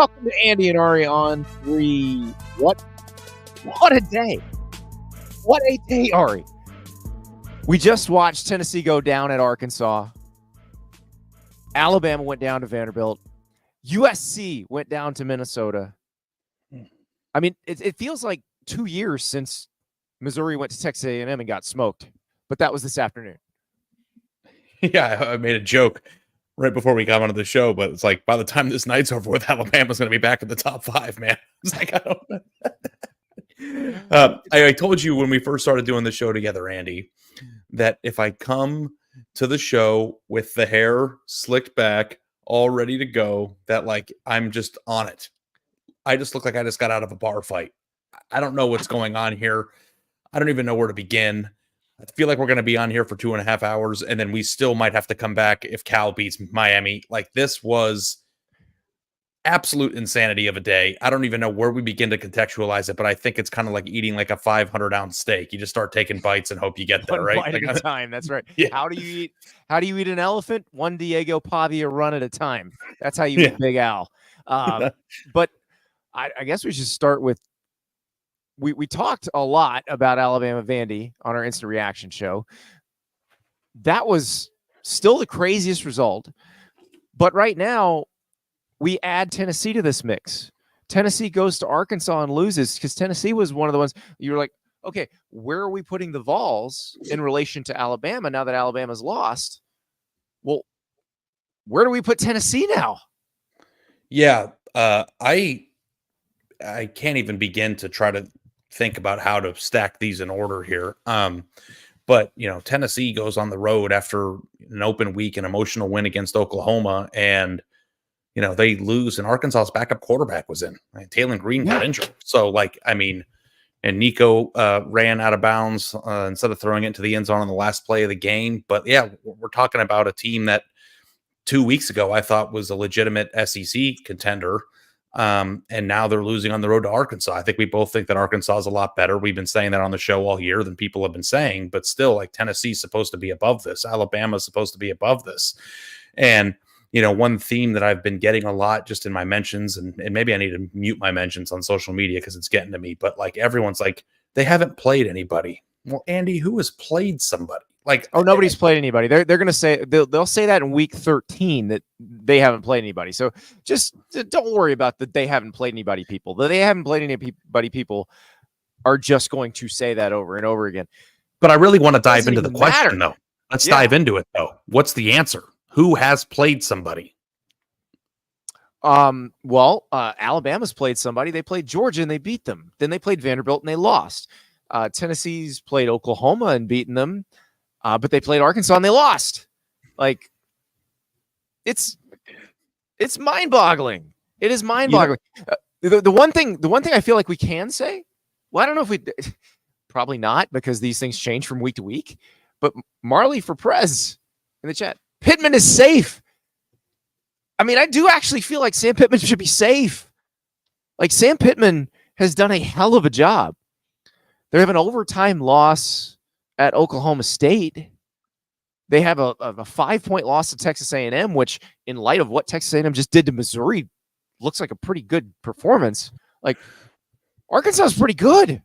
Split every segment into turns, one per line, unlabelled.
Welcome to Andy and Ari on 3. What a day. What a day, Ari. We just watched Tennessee go down at Arkansas. Alabama went down to Vanderbilt. USC went down to Minnesota. I mean, it feels like 2 years since Missouri went to Texas A&M and got smoked, but that was this afternoon.
Yeah, I made a joke right before we got onto the show, but it's like, by the time this night's over with, Alabama's going to be back in the top 5, man. It's like, I don't know. I told you when we first started doing the show together, Andy, that if I come to the show with the hair slicked back, all ready to go, that like I'm just on it. I just look like I just got out of a bar fight. I don't know what's going on here. I don't even know where to begin. I feel like we're going to be on here for 2.5 hours, and then we still might have to come back if Cal beats Miami. Like, this was absolute insanity of a day. I don't even know where we begin to contextualize it, but I think it's kind of like eating like a 500-ounce steak. You just start taking bites and hope you get there,
One
right?
bite at a time. That's right.
Yeah.
How do you eat an elephant? One Diego Pavia run at a time. That's how you eat Big Al. But I guess we should start with, we talked a lot about Alabama Vandy on our instant reaction show. That was still the craziest result. But right now, we add Tennessee to this mix. Tennessee goes to Arkansas and loses because Tennessee was one of the ones you were like, okay, where are we putting the Vols in relation to Alabama now that Alabama's lost? Well, where do we put Tennessee now?
Yeah, I can't even begin to try to think about how to stack these in order here. But, you know, Tennessee goes on the road after an open week, an emotional win against Oklahoma, and, you know, they lose, and Arkansas's backup quarterback was in. Right? Taylor Green got injured. So, like, I mean, and Nico ran out of bounds instead of throwing it into the end zone on the last play of the game. But, yeah, we're talking about a team that 2 weeks ago I thought was a legitimate SEC contender. And now they're losing on the road to Arkansas. I think we both think that Arkansas is a lot better. We've been saying that on the show all year than people have been saying, but still, like, Tennessee's supposed to be above this. Alabama's supposed to be above this. And, you know, one theme that I've been getting a lot just in my mentions, and maybe I need to mute my mentions on social media because it's getting to me, but like everyone's like, they haven't played anybody. Well, Andy, who has played somebody? Like,
nobody's played anybody. They're going to say they'll say that in week 13 that they haven't played anybody. So just don't worry about that. They haven't played anybody. People that they haven't played anybody. People are just going to say that over and over again.
But I really want to dive into the question, though. Let's dive into it, though. What's the answer? Who has played somebody?
Well, Alabama's played somebody. They played Georgia and they beat them. Then they played Vanderbilt and they lost. Tennessee's played Oklahoma and beaten them. But they played Arkansas and they lost. Like, it's mind-boggling. It is mind-boggling. The one thing I feel like we can say, well, I don't know if we probably not, because these things change from week to week. But Marley for Prez in the chat, Pittman is safe. I mean, I do actually feel like Sam Pittman should be safe. Like, Sam Pittman has done a hell of a job. They have an overtime loss at Oklahoma State. They have a 5-point loss to Texas A&M, which, in light of what Texas A&M just did to Missouri, looks like a pretty good performance. Like, Arkansas is pretty good.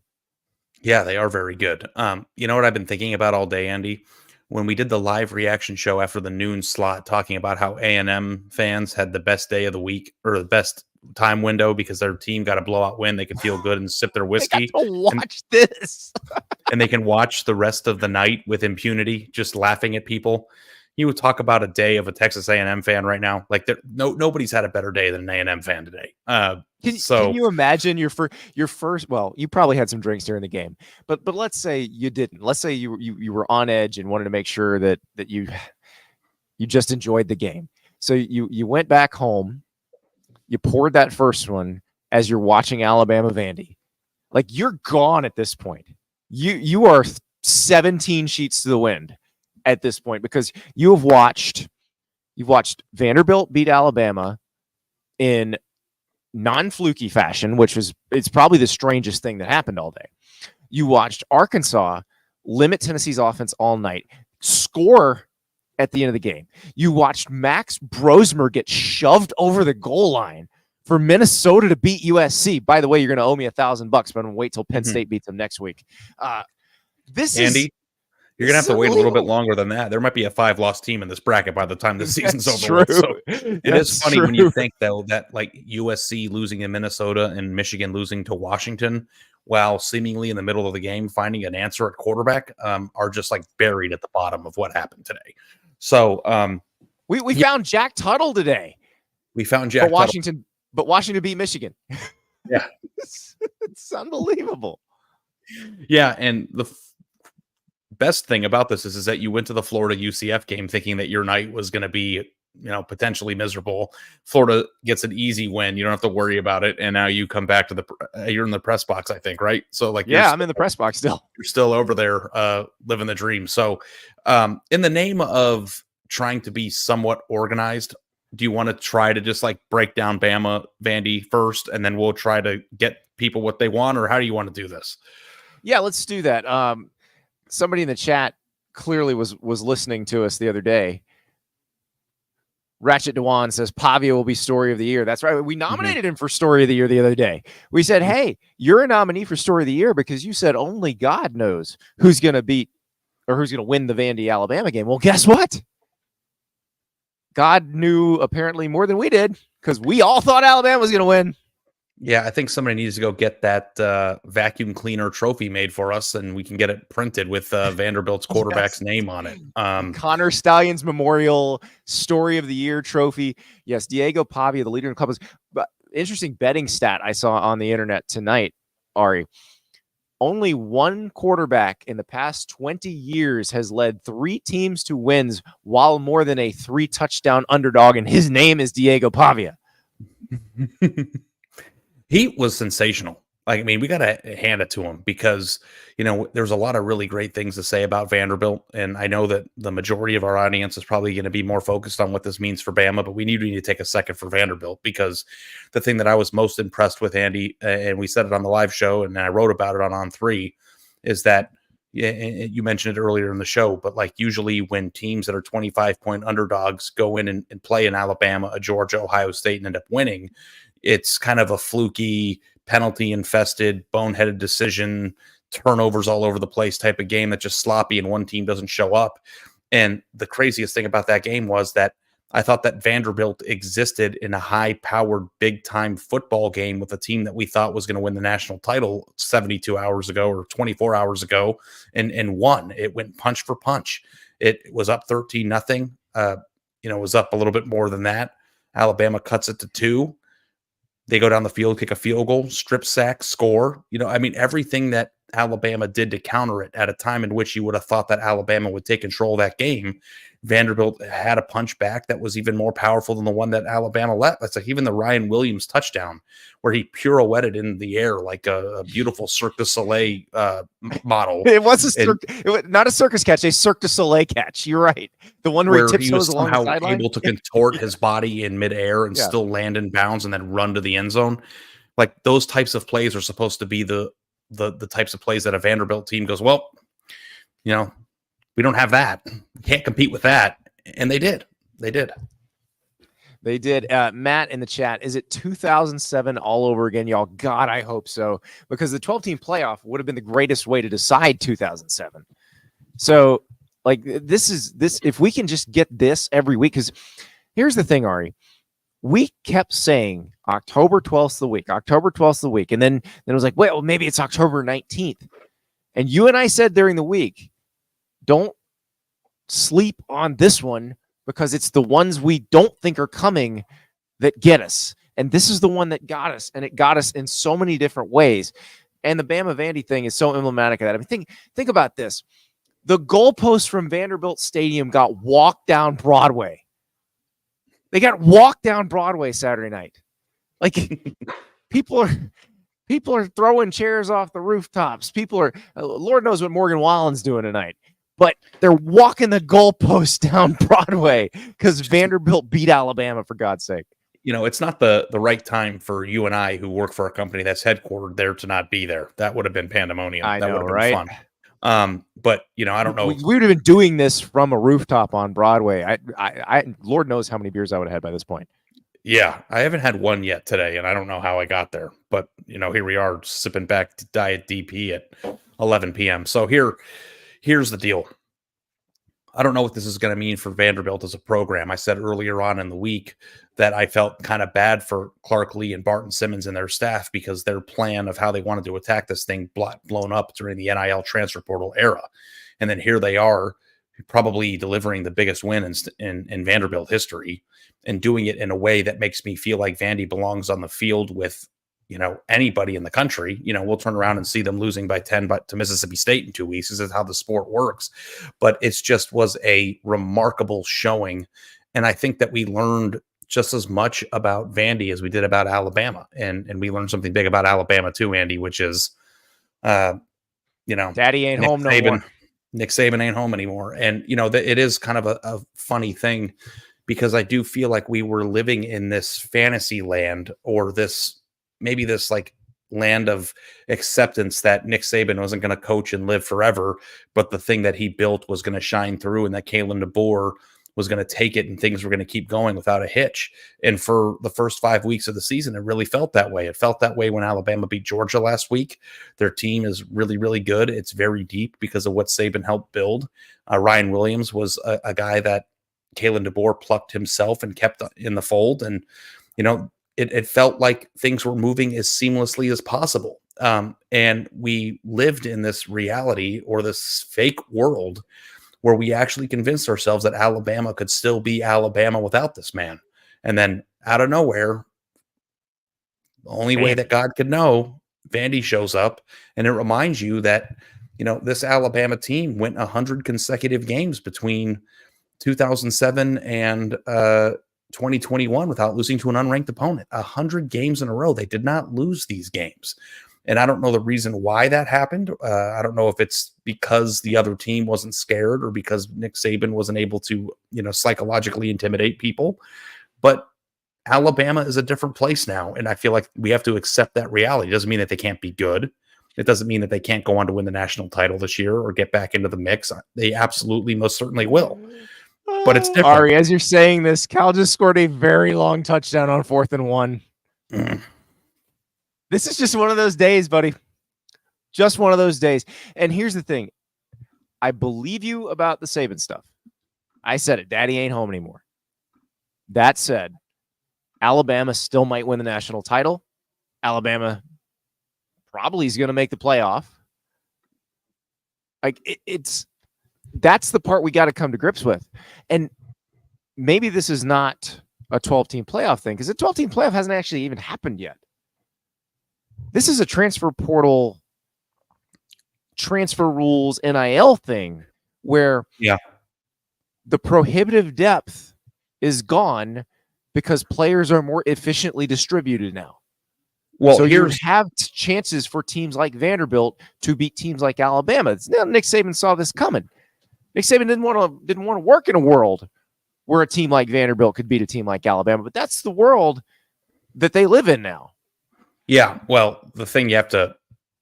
Yeah, they are very good. You know what I've been thinking about all day, Andy? When we did the live reaction show after the noon slot, talking about how A&M fans had the best day of the week, or the best time window because their team got a blowout win. They could feel good and sip their whiskey.
I got to watch this.
And they can watch the rest of the night with impunity, just laughing at people. You would talk about a day of a Texas A&M fan right now. Like, nobody's had a better day than an A&M fan today.
Can you imagine your first? Well, you probably had some drinks during the game, but let's say you didn't. Let's say you were on edge and wanted to make sure that you just enjoyed the game. So you went back home, you poured that first one as you're watching Alabama Vandy. Like, you're gone at this point. You are 17 sheets to the wind at this point, because you've watched Vanderbilt beat Alabama in non-fluky fashion, it's probably the strangest thing that happened all day. You watched Arkansas limit Tennessee's offense all night, score at the end of the game. You watched Max Brosmer get shoved over the goal line for Minnesota to beat USC. By the way, you're going to owe me $1,000, but I'm going to wait till Penn State beats them next week.
Andy, you're going to have to wait a little bit longer than that. There might be a 5-loss team in this bracket by the time the season's over. With, so it is funny when you think, though, that like USC losing in Minnesota and Michigan losing to Washington, while seemingly in the middle of the game finding an answer at quarterback, are just like buried at the bottom of what happened today. So
we found Jack Tuttle today.
We found Jack
Tuttle. But Washington beat Michigan.
Yeah.
It's unbelievable.
Yeah, and the best thing about this is that you went to the Florida UCF game thinking that your night was going to be, potentially miserable. Florida gets an easy win. You don't have to worry about it. And now you come back to you're in the press box, I think, right? So like,
yeah, I'm in the press box still.
You're still over there living the dream. So in the name of trying to be somewhat organized, do you want to try to just like break down Bama, Vandy first, and then we'll try to get people what they want, or how do you want to do this?
Yeah, let's do that. Somebody in the chat clearly was listening to us the other day. Ratchet Dewan says Pavia will be story of the year. That's right. We nominated him for story of the year the other day. We said, hey, you're a nominee for story of the year because you said only God knows who's going to beat or who's going to win the Vandy Alabama game. Well, guess what? God knew apparently more than we did because we all thought Alabama was going to win.
Yeah, I think somebody needs to go get that vacuum cleaner trophy made for us, and we can get it printed with Vanderbilt's quarterback's name on it.
Connor Stalions Memorial Story of the Year trophy. Yes, Diego Pavia, the leader in clubs. But interesting betting stat I saw on the internet tonight, Ari. Only one quarterback in the past 20 years has led 3 teams to wins while more than a 3-touchdown underdog, and his name is Diego Pavia.
He was sensational. Like, I mean, we got to hand it to him because, there's a lot of really great things to say about Vanderbilt. And I know that the majority of our audience is probably going to be more focused on what this means for Bama, but we need to take a second for Vanderbilt because the thing that I was most impressed with, Andy, and we said it on the live show and I wrote about it on 3, is that you mentioned it earlier in the show, but like usually when teams that are 25-point underdogs go in and play in Alabama, a Georgia, Ohio State, and end up winning, it's kind of a fluky, penalty-infested, boneheaded decision, turnovers all over the place type of game that's just sloppy and one team doesn't show up. And the craziest thing about that game was that I thought that Vanderbilt existed in a high-powered, big-time football game with a team that we thought was going to win the national title 72 hours ago or 24 hours ago and won. It went punch for punch. It was up 13-0. It was up a little bit more than that. Alabama cuts it to 2. They go down the field, kick a field goal, strip sack, score. Everything that Alabama did to counter it at a time in which you would have thought that Alabama would take control of that game. Vanderbilt had a punch back that was even more powerful than the one that Alabama let. That's like even the Ryan Williams touchdown where he pirouetted in the air like a beautiful Cirque du Soleil model.
It was not a circus catch, a Cirque du Soleil catch. You're right. The one where he tiptoes along the sideline.
Able to contort his body in midair and still land in bounds and then run to the end zone. Like those types of plays are supposed to be the types of plays that a Vanderbilt team goes, well, we don't have that. We can't compete with that. And they did. They did.
Matt in the chat, is it 2007 all over again, y'all? God, I hope so. Because the 12-team playoff would have been the greatest way to decide 2007. So, like, this. If we can just get this every week, because here's the thing, Ari. We kept saying October 12th the week. And then it was like, well, maybe it's October 19th. And you and I said during the week, don't sleep on this one because it's the ones we don't think are coming that get us. And this is the one that got us, and it got us in so many different ways. And the Bama Vandy thing is so emblematic of that. I mean, think about this. The goalposts from Vanderbilt Stadium got walked down Broadway. They got walked down Broadway Saturday night. Like people are throwing chairs off the rooftops. People are, Lord knows what Morgan Wallen's doing tonight. But they're walking the goalposts down Broadway because Vanderbilt beat Alabama, for God's sake.
It's not the right time for you and I who work for a company that's headquartered there to not be there. That would have been pandemonium. That would have been fun. But I don't know. We
would have been doing this from a rooftop on Broadway. I Lord knows how many beers I would have had by this point.
Yeah, I haven't had one yet today, and I don't know how I got there. But, here we are sipping back Diet DP at 11 p.m. So here's the deal. I don't know what this is going to mean for Vanderbilt as a program. I said earlier on in the week that I felt kind of bad for Clark Lee and Barton Simmons and their staff because their plan of how they wanted to attack this thing blown up during the NIL transfer portal era. And then here they are, probably delivering the biggest win in Vanderbilt history and doing it in a way that makes me feel like Vandy belongs on the field with anybody in the country. We'll turn around and see them losing by 10 to Mississippi State in 2 weeks. This is how the sport works. But it's just was a remarkable showing. And I think that we learned just as much about Vandy as we did about Alabama. And we learned something big about Alabama too, Andy, which is, Daddy
ain't home no more.
Nick Saban ain't home anymore. And, it is kind of a funny thing because I do feel like we were living in this fantasy land or this like land of acceptance that Nick Saban wasn't going to coach and live forever, but the thing that he built was going to shine through and that Kalen DeBoer was going to take it and things were going to keep going without a hitch. And for the first 5 weeks of the season, it really felt that way. It felt that way when Alabama beat Georgia last week. Their team is really, really good. It's very deep because of what Saban helped build. Ryan Williams was a guy that Kalen DeBoer plucked himself and kept in the fold. And, it felt like things were moving as seamlessly as possible. And we lived in this reality or this fake world where we actually convinced ourselves that Alabama could still be Alabama without this man. And then out of nowhere, the only way that God could know, Vandy shows up. And it reminds you that, this Alabama team went 100 consecutive games between 2007 and 2021 without losing to an unranked opponent. 100 games in a row. They did not lose these games. And I don't know the reason why that happened. I don't know if it's because the other team wasn't scared or because Nick Saban wasn't able to, psychologically intimidate people. But Alabama is a different place now. And I feel like we have to accept that reality. It doesn't mean that they can't be good. It doesn't mean that they can't go on to win the national title this year or get back into the mix. They absolutely, most certainly will. But it's different.
Ari, as you're saying this, Cal just scored a very long touchdown on 4th and 1. This is just one of those days, buddy. Just one of those days. And here's the thing. I believe you about the Saban stuff. I said it. Daddy ain't home anymore. That said, Alabama still might win the national title. Alabama probably is going to make the playoff. Like that's the part we got to come to grips with. And maybe this is not a 12-team playoff thing because the 12-team playoff hasn't actually even happened yet. This is a transfer portal, transfer rules, NIL thing where the prohibitive depth is gone because players are more efficiently distributed now. Well, so you have chances for teams like Vanderbilt to beat teams like Alabama. Now, Nick Saban saw this coming. Nick Saban didn't want to work in a world where a team like Vanderbilt could beat a team like Alabama, but that's the world that they live in now.
Yeah, well, the thing you have to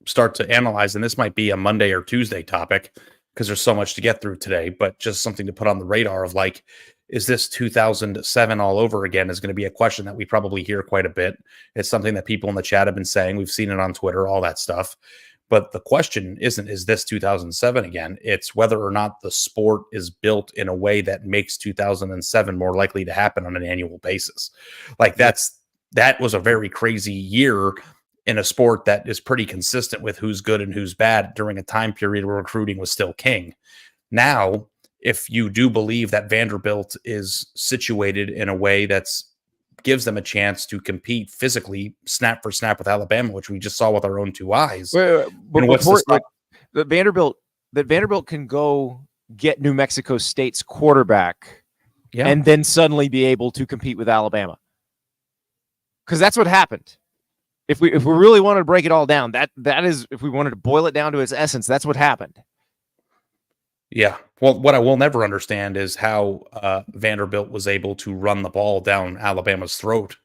start to analyze, and this might be a Monday or Tuesday topic because there's so much to get through today, but just something to put on the radar of like, is this 2007 all over again is going to be a question that we probably hear quite a bit. It's something that people in the chat have been saying. We've seen it on Twitter, all that stuff. But the question isn't, is this 2007 again? It's whether or not the sport is built in a way that makes 2007 more likely to happen on an annual basis. Like that was a very crazy year in a sport that is pretty consistent with who's good and who's bad during a time period where recruiting was still king. Now, if you do believe that Vanderbilt is situated in a way that's gives them a chance to compete physically snap for snap with Alabama, which we just saw with our own two eyes.
But Vanderbilt can go get New Mexico State's quarterback and then suddenly be able to compete with Alabama. Because that's what happened. If we really wanted to break it all down, that is, if we wanted to boil it down to its essence, that's what happened.
Yeah. Well, what I will never understand is how Vanderbilt was able to run the ball down Alabama's throat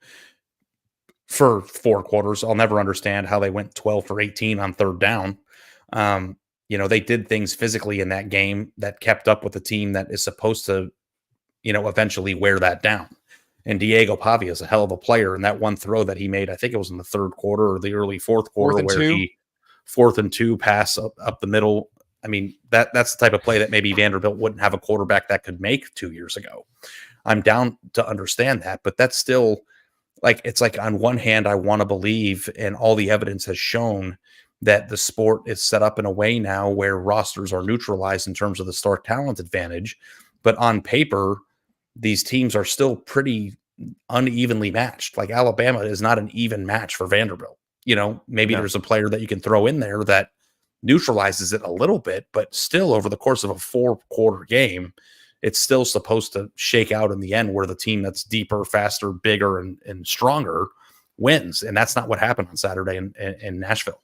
for 4 quarters. I'll never understand how they went 12 for 18 on 3rd down. They did things physically in that game that kept up with the team that is supposed to, eventually wear that down. And Diego Pavia is a hell of a player. And that one throw that he made, I think it was in the third quarter or the early fourth quarter, where he 4th and 2 pass up the middle. I mean, that's the type of play that maybe Vanderbilt wouldn't have a quarterback that could make 2 years ago. I'm down to understand that, but that's still like, it's like on one hand, I want to believe, and all the evidence has shown that the sport is set up in a way now where rosters are neutralized in terms of the star talent advantage. But on paper, these teams are still pretty unevenly matched. Like Alabama is not an even match for Vanderbilt. Maybe there's a player that you can throw in there that neutralizes it a little bit, but still over the course of a 4-quarter game, it's still supposed to shake out in the end where the team that's deeper, faster, bigger, and stronger wins. And that's not what happened on Saturday in Nashville.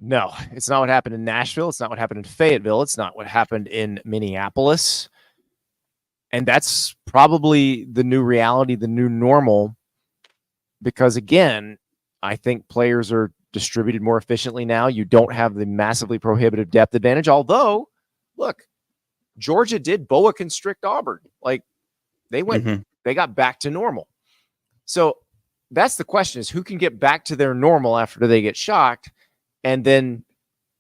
No, it's not what happened in Nashville. It's not what happened in Fayetteville. It's not what happened in Minneapolis. And that's probably the new reality, the new normal, because again, I think players are distributed more efficiently now. You don't have the massively prohibitive depth advantage. Although, look, Georgia did boa constrict Auburn. Like they went, they got back to normal. So that's the question, is who can get back to their normal after they get shocked and then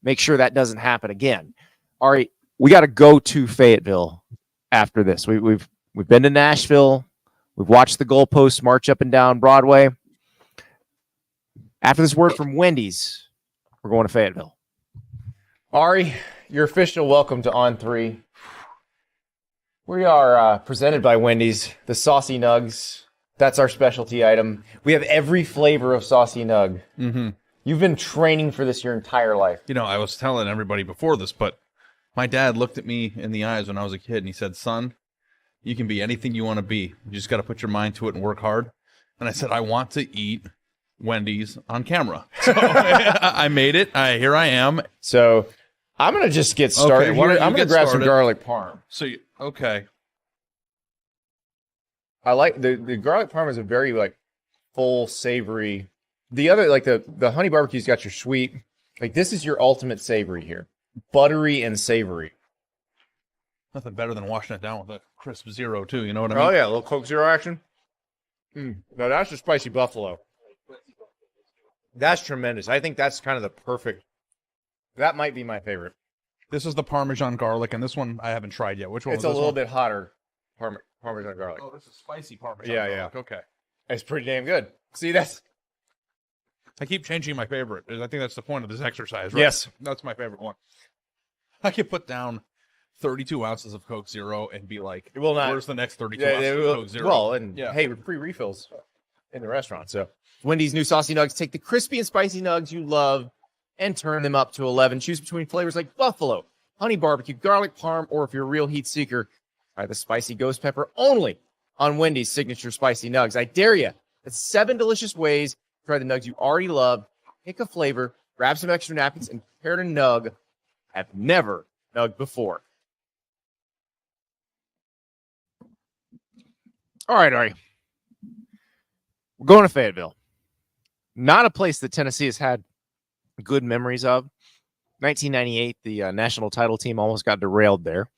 make sure that doesn't happen again. All right, we got to go to Fayetteville after this. We've been to Nashville. We've watched the goalposts march up and down Broadway. After this word from Wendy's, we're going to Fayetteville. Ari, your official welcome to On 3. We are presented by Wendy's, the Saucy Nuggs. That's our specialty item. We have every flavor of Saucy Nug. You've been training for this your entire life.
I was telling everybody before this, but my dad looked at me in the eyes when I was a kid, and he said, son, you can be anything you want to be. You just got to put your mind to it and work hard. And I said, I want to eat Wendy's on camera. So I made it. Here I am.
So I'm going to just get started.
Okay,
I'm going to grab some garlic parm.
Okay.
I like the garlic parm is a very full, savory. The other, the honey barbecue's got your sweet. This is your ultimate savory here. Buttery and savory.
Nothing better than washing it down with a crisp zero, too. You know what I mean?
Oh, yeah. A little Coke Zero action. Now, that's the spicy buffalo. That's tremendous. I think that's kind of the perfect. That might be my favorite.
This is the Parmesan garlic, and this one I haven't tried yet. Which one?
It's a little bit hotter. Parmesan garlic.
Oh, this is spicy Parmesan
Yeah.
garlic. Okay.
It's pretty damn good. See,
I keep changing my favorite. I think that's the point of this exercise, right?
Yes.
That's my favorite one. I could put down 32 ounces of Coke Zero and be like,
it will not.
Where's the next 32 ounces of Coke Zero?
Well, and hey, free refills in the restaurant. So Wendy's new Saucy Nuggs. Take the crispy and spicy nugs you love and turn them up to 11. Choose between flavors like buffalo, honey barbecue, garlic parm, or if you're a real heat seeker, try the spicy ghost pepper only on Wendy's signature spicy nugs. I dare you. That's 7 delicious ways to try the nugs you already love. Pick a flavor, grab some extra napkins, and prepare to nug. I've never nugged before. All right, Ari. We're going to Fayetteville. Not a place that Tennessee has had good memories of. 1998, the national title team almost got derailed there.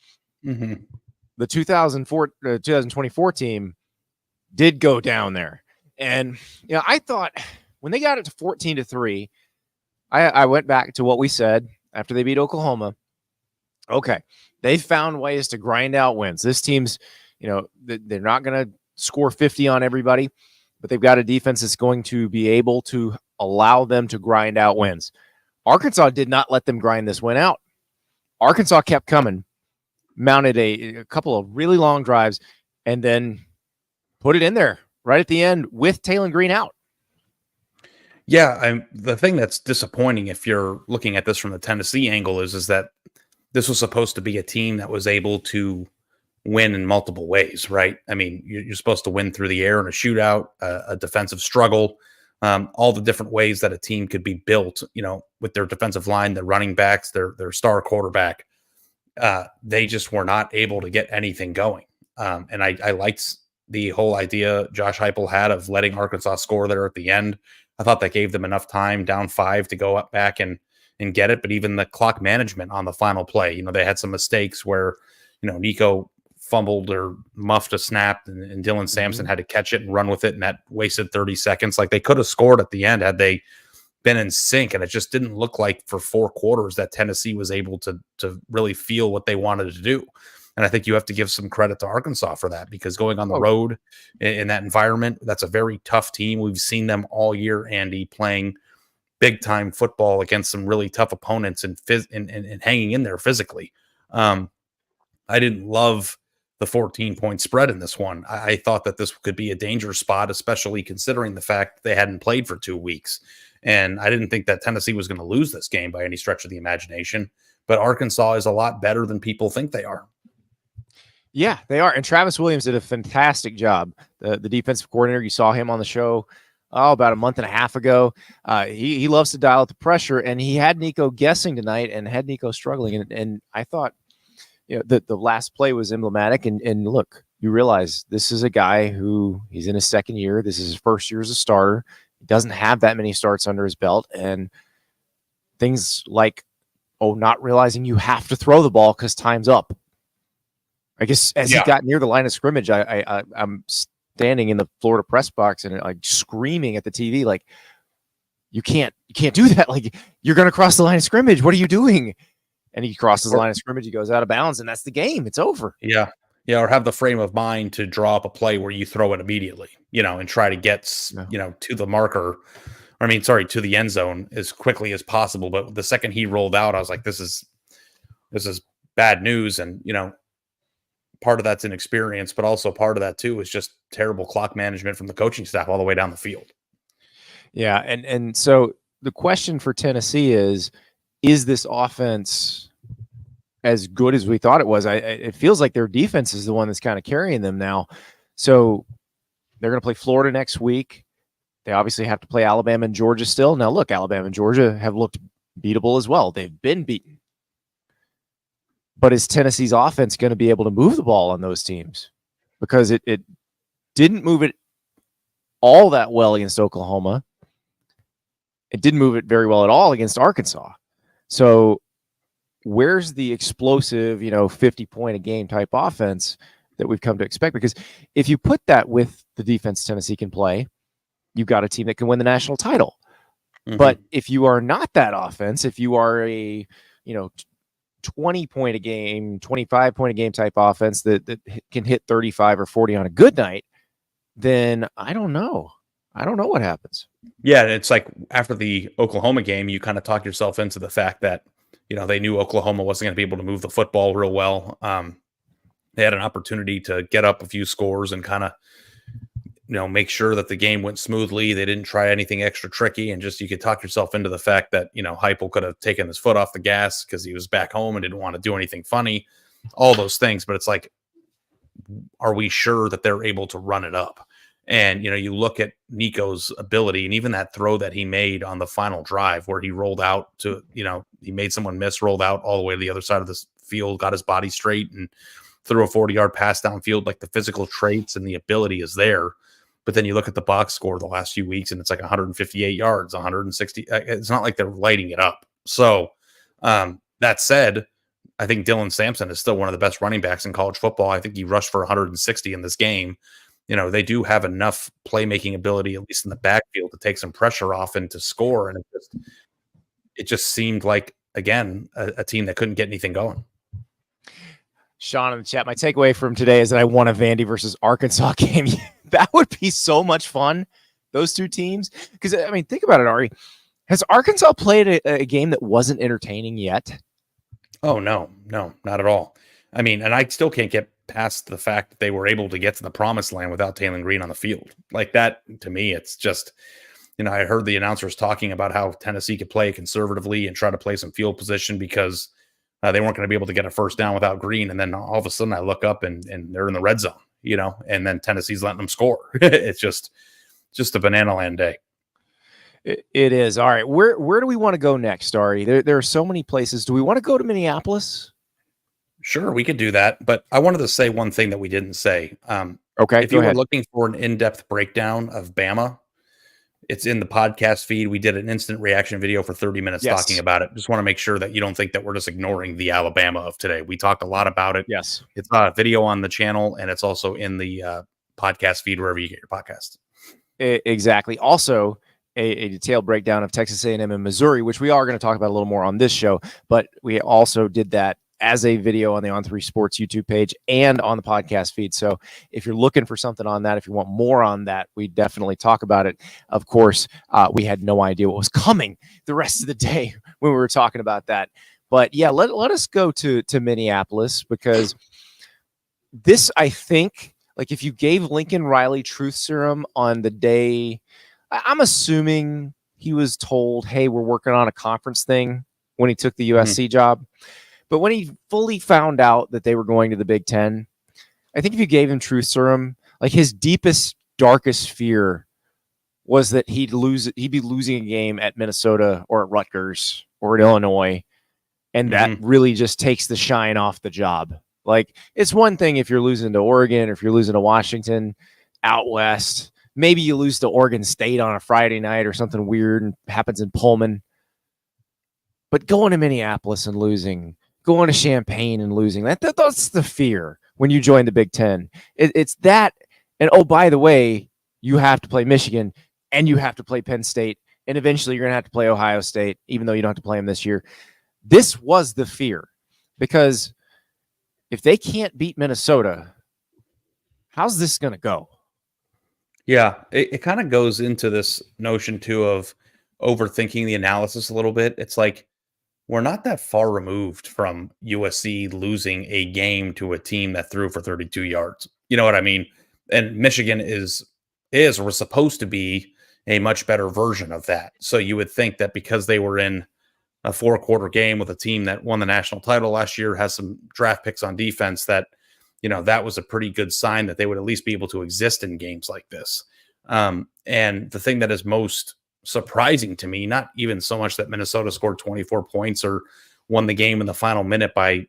The 2024 team did go down there. And I thought when they got it to 14-3, I went back to what we said after they beat Oklahoma. Okay, they found ways to grind out wins. This team's, they're not going to score 50 on everybody, but they've got a defense that's going to be able to allow them to grind out wins. Arkansas did not let them grind this win out. Arkansas kept coming, mounted a couple of really long drives, and then put it in there right at the end with Taylon Green out.
Yeah, the thing that's disappointing if you're looking at this from the Tennessee angle is that this was supposed to be a team that was able to win in multiple ways, right? I mean, you're supposed to win through the air in a shootout, a defensive struggle, all the different ways that a team could be built, with their defensive line, their running backs, their star quarterback. They just were not able to get anything going. And I liked the whole idea Josh Heupel had of letting Arkansas score there at the end. I thought that gave them enough time, down 5, to go up back and get it. But even the clock management on the final play, they had some mistakes where, Nico fumbled or muffed a snap, and Dylan Sampson had to catch it and run with it, and that wasted 30 seconds. Like, they could have scored at the end had they been in sync, and it just didn't look like for 4 quarters that Tennessee was able to really feel what they wanted to do. And I think you have to give some credit to Arkansas for that, because going on the road in that environment, that's a very tough team. We've seen them all year, Andy, playing big time football against some really tough opponents and hanging in there physically. I didn't love the 14-point spread in this one. I thought that this could be a danger spot, especially considering the fact they hadn't played for 2 weeks. And I didn't think that Tennessee was going to lose this game by any stretch of the imagination. But Arkansas is a lot better than people think they are.
Yeah, they are. And Travis Williams did a fantastic job. The defensive coordinator, you saw him on the show about a month and a half ago. He loves to dial up the pressure, and he had Nico guessing tonight and had Nico struggling. And I thought, the last play was emblematic. And look, you realize this is a guy who he's in his second year. This is his first year as a starter. He doesn't have that many starts under his belt. And things like, not realizing you have to throw the ball because time's up. I guess as he got near the line of scrimmage, I'm standing in the Florida press box and like screaming at the TV, like, you can't do that. Like, you're going to cross the line of scrimmage. What are you doing? And he crosses the line of scrimmage. He goes out of bounds, and that's the game. It's over.
Yeah. Yeah. Or have the frame of mind to draw up a play where you throw it immediately, and try to get, to the marker. To the end zone as quickly as possible. But the second he rolled out, I was like, this is bad news. And, part of that's inexperience, but also part of that too is just terrible clock management from the coaching staff all the way down the field.
Yeah. And so the question for Tennessee is this offense as good as we thought it was? It feels like their defense is the one that's kind of carrying them now. So they're going to play Florida next week. They obviously have to play Alabama and Georgia still. Now, look, Alabama and Georgia have looked beatable as well. They've been beaten. But is Tennessee's offense going to be able to move the ball on those teams? Because it didn't move it all that well against Oklahoma. It didn't move it very well at all against Arkansas. So where's the explosive, 50-point a game type offense that we've come to expect? Because if you put that with the defense Tennessee can play, you've got a team that can win the national title. Mm-hmm. But if you are not that offense, if you are a, 20-point a game, 25-point a game type offense that can hit 35 or 40 on a good night, then I don't know. I don't know what happens.
Yeah, it's like after the Oklahoma game, you kind of talk yourself into the fact that, they knew Oklahoma wasn't going to be able to move the football real well. They had an opportunity to get up a few scores and kind of, make sure that the game went smoothly. They didn't try anything extra tricky, and just you could talk yourself into the fact that, Heupel could have taken his foot off the gas because he was back home and didn't want to do anything funny, all those things. But it's like, are we sure that they're able to run it up? And, you look at Nico's ability, and even that throw that he made on the final drive where he rolled out to, he made someone miss, rolled out all the way to the other side of the field, got his body straight and threw a 40-yard pass downfield. Like, the physical traits and the ability is there. But then you look at the box score the last few weeks, and it's like 158 yards, 160. It's not like they're lighting it up. So that said, I think Dylan Sampson is still one of the best running backs in college football. I think he rushed for 160 in this game. They do have enough playmaking ability, at least in the backfield, to take some pressure off and to score. And it just seemed like, again, a team that couldn't get anything going.
Sean in the chat, my takeaway from today is that I won a Vandy versus Arkansas game. That would be so much fun, those two teams. Because, think about it, Ari. Has Arkansas played a game that wasn't entertaining yet?
Oh, no, not at all. And I still can't get past the fact that they were able to get to the promised land without Taylor Green on the field. Like that, to me, it's just, I heard the announcers talking about how Tennessee could play conservatively and try to play some field position because they weren't going to be able to get a first down without Green. And then all of a sudden I look up and they're in the red zone, and then Tennessee's letting them score. It's just a banana land day.
It is. All right. Where do we want to go next, Ari? There are so many places. Do we want to go to Minneapolis?
Sure, we could do that. But I wanted to say one thing that we didn't say.
Okay.
If you were looking for an in-depth breakdown of Bama, It's in the podcast feed. We did an instant reaction video for 30 minutes talking about it. Just want to make sure that you don't think that we're just ignoring the Alabama of today. We talked a lot about it.
Yes.
It's a video on the channel, and it's also in the podcast feed wherever you get your podcasts.
Exactly. Also, a detailed breakdown of Texas A&M and Missouri, which we are going to talk about a little more on this show, but we also did that as a video on the On3 Sports YouTube page and on the podcast feed. So if you're looking for something on that, if you want more on that, we definitely talk about it. Of course, we had no idea what was coming the rest of the day when we were talking about that. But yeah, let us go to Minneapolis, because this, I think, like if you gave Lincoln Riley truth serum on the day, I'm assuming he was told, hey, we're working on a conference thing when he took the USC job. But when he fully found out that they were going to the Big Ten, I think if you gave him truth serum, like his deepest, darkest fear was that he'd be losing a game at Minnesota or at Rutgers or at Illinois. And that really just takes the shine off the job. Like, it's one thing if you're losing to Oregon or if you're losing to Washington out west. Maybe you lose to Oregon State on a Friday night or something weird and happens in Pullman. But going to Minneapolis and losing, going to Champaign and losing, that's the fear when you join the Big Ten. It's that. And, oh, by the way, you have to play Michigan and you have to play Penn State. And eventually you're going to have to play Ohio State, even though you don't have to play them this year. This was the fear, because if they can't beat Minnesota, how's this going to go?
Yeah, it kind of goes into this notion, too, of overthinking the analysis a little bit. It's like we're not that far removed from USC losing a game to a team that threw for 32 yards. You know what I mean? And Michigan is or was supposed to be a much better version of that. So you would think that because they were in a 4-quarter game with a team that won the national title last year, has some draft picks on defense, that that was a pretty good sign that they would at least be able to exist in games like this. And the thing that is most surprising to me, not even so much that Minnesota scored 24 points or won the game in the final minute by,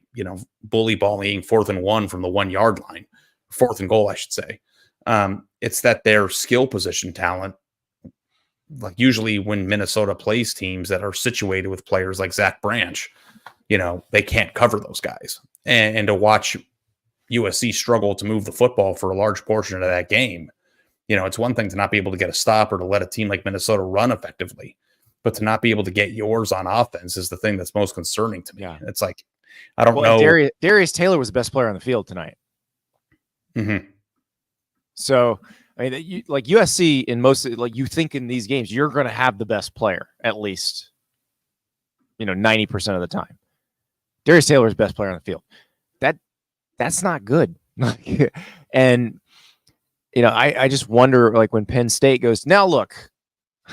bully balling 4th and 1 from the 1-yard line, 4th and goal, I should say. It's that their skill position talent, like usually when Minnesota plays teams that are situated with players like Zach Branch, they can't cover those guys. And to watch USC struggle to move the football for a large portion of that game, it's one thing to not be able to get a stop or to let a team like Minnesota run effectively, but to not be able to get yours on offense is the thing that's most concerning to me. Yeah. It's like, I don't know.
Darius Taylor was the best player on the field tonight.
Mm-hmm.
So, I mean, like USC in most, like you think in these games, you're going to have the best player at least, 90% of the time. Darius Taylor is the best player on the field. That's not good. And, I just wonder, like when Penn State goes, now look,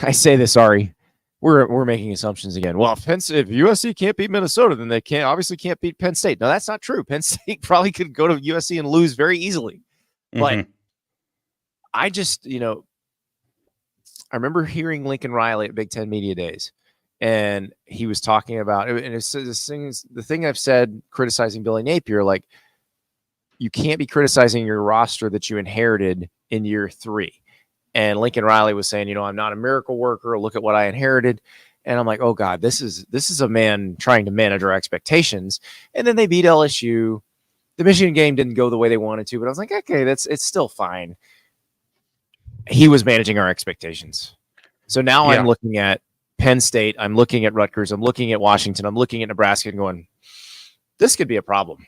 I say this, sorry, we're making assumptions again. Well, if USC can't beat Minnesota, then they obviously can't beat Penn State. No, that's not true. Penn State probably could go to USC and lose very easily. But I just, I remember hearing Lincoln Riley at Big Ten Media Days, and he was talking about, and it's the thing I've said criticizing Billy Napier, like, you can't be criticizing your roster that you inherited in year 3. And Lincoln Riley was saying, I'm not a miracle worker. Look at what I inherited. And I'm like, oh God, this is a man trying to manage our expectations. And then they beat LSU. The Michigan game didn't go the way they wanted to, but I was like, okay, it's still fine. He was managing our expectations. So now I'm looking at Penn State. I'm looking at Rutgers. I'm looking at Washington. I'm looking at Nebraska and going, this could be a problem.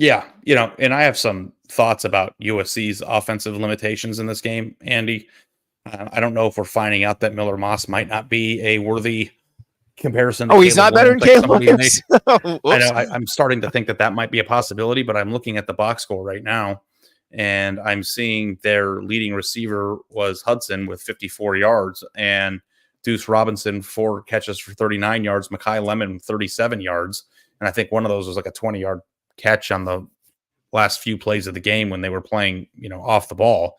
Yeah, and I have some thoughts about USC's offensive limitations in this game, Andy. I don't know if we're finding out that Miller Moss might not be a worthy comparison.
Oh, he's not better than Caleb Williams.
I know. I'm starting to think that might be a possibility, but I'm looking at the box score right now, and I'm seeing their leading receiver was Hudson with 54 yards, and Deuce Robinson 4 catches for 39 yards, Mekhi Lemon 37 yards, and I think one of those was like a 20-yard catch on the last few plays of the game when they were playing, off the ball.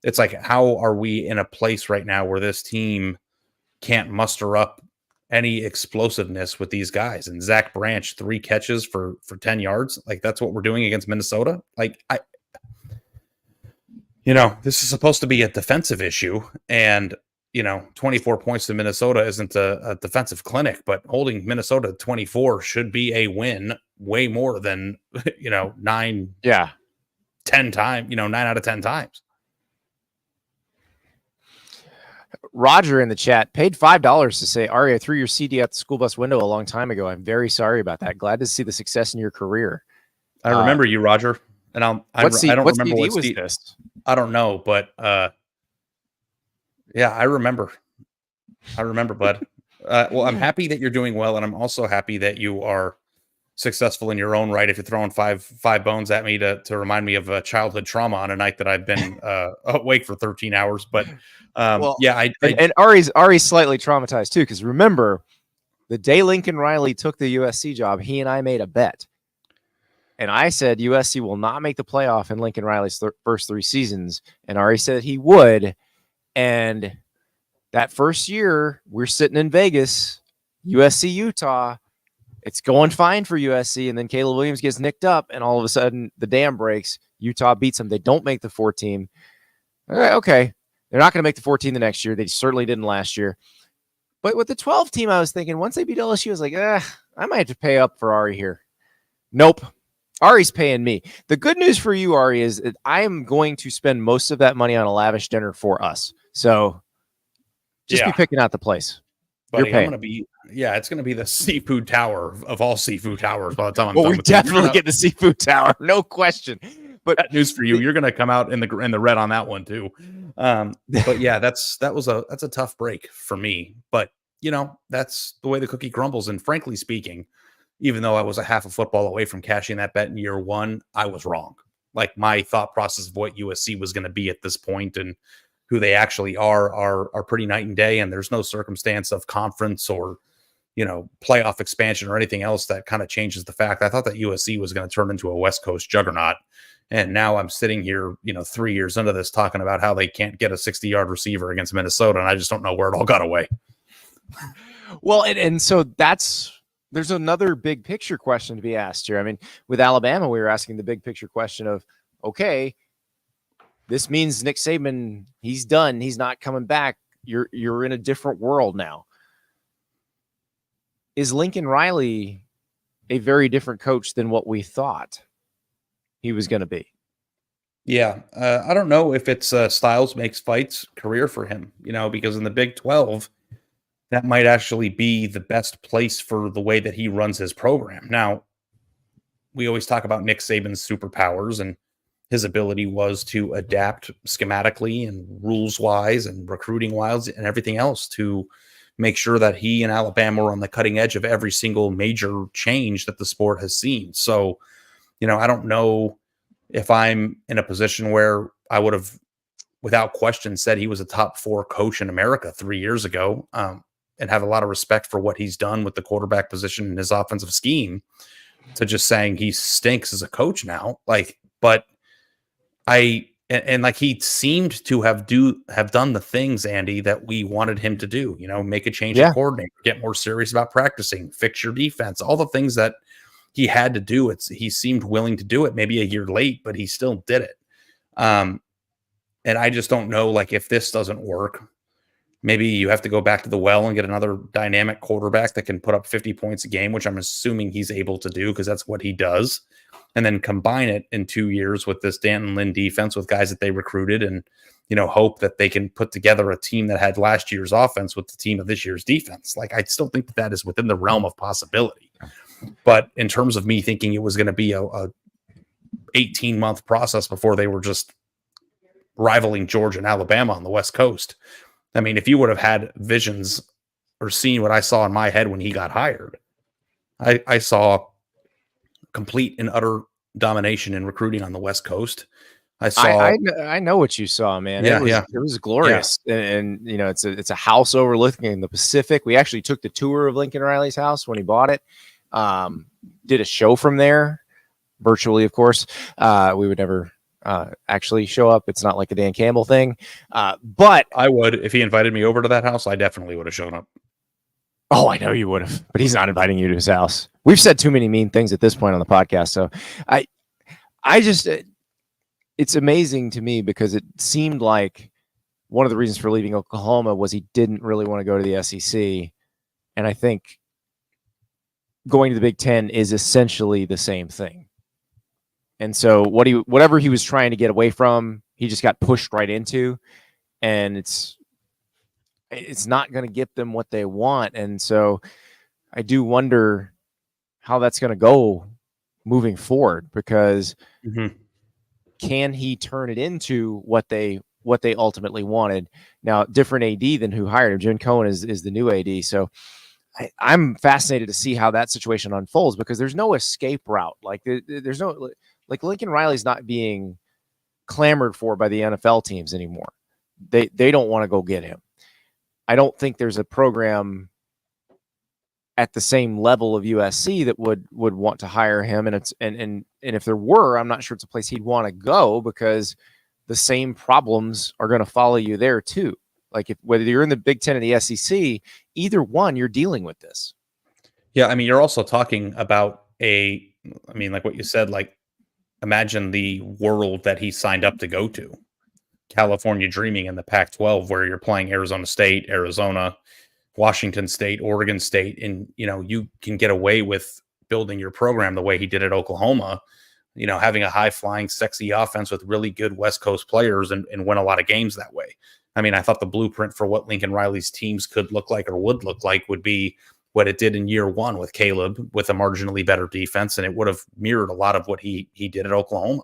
It's like, how are we in a place right now where this team can't muster up any explosiveness with these guys? And Zach Branch, 3 catches for 10 yards. Like, that's what we're doing against Minnesota. Like, this is supposed to be a defensive issue. And 24 points to Minnesota isn't a defensive clinic, but holding Minnesota to 24 should be a win way more than, 9 times, 9 out of 10 times.
Roger in the chat paid $5 to say, Ari, I threw your CD out the school bus window a long time ago. I'm very sorry about that. Glad to see the success in your career.
I remember you, Roger. And I don't remember what CD was this. I don't know, but yeah, I remember. Bud. Well, I'm happy that you're doing well, and I'm also happy that you are successful in your own right. If you're throwing five bones at me to remind me of a childhood trauma on a night that I've been awake for 13 hours, but and
Ari's slightly traumatized too, because remember the day Lincoln Riley took the USC job, he and I made a bet, and I said USC will not make the playoff in Lincoln Riley's first 3 seasons, and Ari said he would. And that first year, we're sitting in Vegas, USC, Utah. It's going fine for USC. And then Caleb Williams gets nicked up, and all of a sudden the dam breaks. Utah beats them. They don't make the 4 team. Okay. They're not going to make the 14 the next year. They certainly didn't last year. But with the 12 team, I was thinking once they beat LSU, I was like, I might have to pay up for Ari here. Nope. Ari's paying me. The good news for you, Ari, is that I am going to spend most of that money on a lavish dinner for us. So just be picking out the place.
Buddy, I'm gonna be it's gonna be the seafood tower of all seafood towers by the time I'm done.
We definitely get the seafood tower, no question. But
that news for you, you're gonna come out in the red on that one too. But yeah, that's a tough break for me. But that's the way the cookie crumbles. And frankly speaking, even though I was a half a football away from cashing that bet in year 1, I was wrong. Like my thought process of what USC was going to be at this point and who they actually are pretty night and day. And there's no circumstance of conference or, playoff expansion or anything else that kind of changes the fact. I thought that USC was going to turn into a West Coast juggernaut. And now I'm sitting here, 3 years into this talking about how they can't get a 60-yard receiver against Minnesota. And I just don't know where it all got away.
Well, and so there's another big picture question to be asked here. I mean, with Alabama, we were asking the big picture question of, okay, this means Nick Saban, he's done. He's not coming back. You're in a different world now. Is Lincoln Riley a very different coach than what we thought he was going to be?
Yeah. I don't know if it's Styles makes fights career for him, because in the Big 12, that might actually be the best place for the way that he runs his program. Now, we always talk about Nick Saban's superpowers, and his ability was to adapt schematically and rules-wise and recruiting-wise and everything else to make sure that he and Alabama were on the cutting edge of every single major change that the sport has seen. So, I don't know if I'm in a position where I would have, without question, said he was a top 4 coach in America 3 years ago, and have a lot of respect for what he's done with the quarterback position and his offensive scheme, to just saying he stinks as a coach now. But he seemed to have done the things, Andy, that we wanted him to do, make a change of coordinator, get more serious about practicing, fix your defense, all the things that he had to do. He seemed willing to do it, maybe a year late, but he still did it. And I just don't know, if this doesn't work, maybe you have to go back to the well and get another dynamic quarterback that can put up 50 points a game, which I'm assuming he's able to do because that's what he does. And then combine it in 2 years with this Danton Lynn defense with guys that they recruited and, hope that they can put together a team that had last year's offense with the team of this year's defense. I still think that is within the realm of possibility. But in terms of me thinking it was going to be a 18-month process before they were just rivaling Georgia and Alabama on the West Coast. I mean, if you would have had visions or seen what I saw in my head when he got hired, I saw complete and utter domination in recruiting on the West Coast.
I know what you saw, man.
Yeah,
it was glorious. Yeah. And it's a house overlooking the Pacific. We actually took the tour of Lincoln Riley's house when he bought it. Did a show from there virtually, of course. We would never actually show up. It's not like a Dan Campbell thing. But
I would, if he invited me over to that house, I definitely would have shown up.
Oh, I know you would have, but he's not inviting you to his house. We've said too many mean things at this point on the podcast. So I just, it's amazing to me because it seemed like one of the reasons for leaving Oklahoma was he didn't really want to go to the SEC. And I think going to the Big Ten is essentially the same thing. And so whatever he was trying to get away from, he just got pushed right into, and it's not going to get them what they want. And so I do wonder how that's going to go moving forward, because can he turn it into what they ultimately wanted? Now, different AD than who hired him. Jim Cohen is the new AD. So I'm fascinated to see how that situation unfolds, because there's no escape route. Like there's no, like Lincoln Riley's not being clamored for by the NFL teams anymore. They don't want to go get him. I don't think there's a program at the same level of USC that would want to hire him. And if there were, I'm not sure it's a place he'd want to go, because the same problems are going to follow you there too. Like whether you're in the Big Ten or the SEC, either one, you're dealing with this.
Yeah. I mean, you're also talking about like what you said, like imagine the world that he signed up to go to. California dreaming in the Pac-12, where you're playing Arizona State, Arizona, Washington State, Oregon State, and you can get away with building your program the way he did at Oklahoma, having a high-flying, sexy offense with really good West Coast players and win a lot of games that way. I mean, I thought the blueprint for what Lincoln Riley's teams could look like or would look like would be what it did in year one with Caleb, with a marginally better defense, and it would have mirrored a lot of what he did at Oklahoma.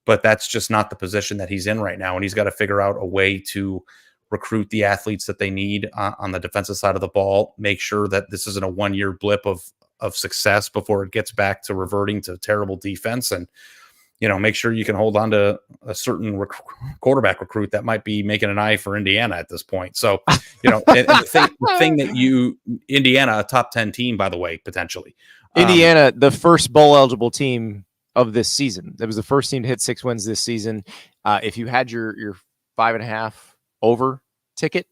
But that's just not the position that he's in right now, and he's got to figure out a way to recruit the athletes that they need on the defensive side of the ball, make sure that this isn't a one-year blip of success before it gets back to reverting to terrible defense, and make sure you can hold on to a certain quarterback recruit that might be making an eye for Indiana at this point. So, and the thing that Indiana, a top 10 team, by the way, potentially.
Indiana, the first bowl eligible team of this season. That was the first team to hit 6 wins this season. If you had your 5.5 over ticket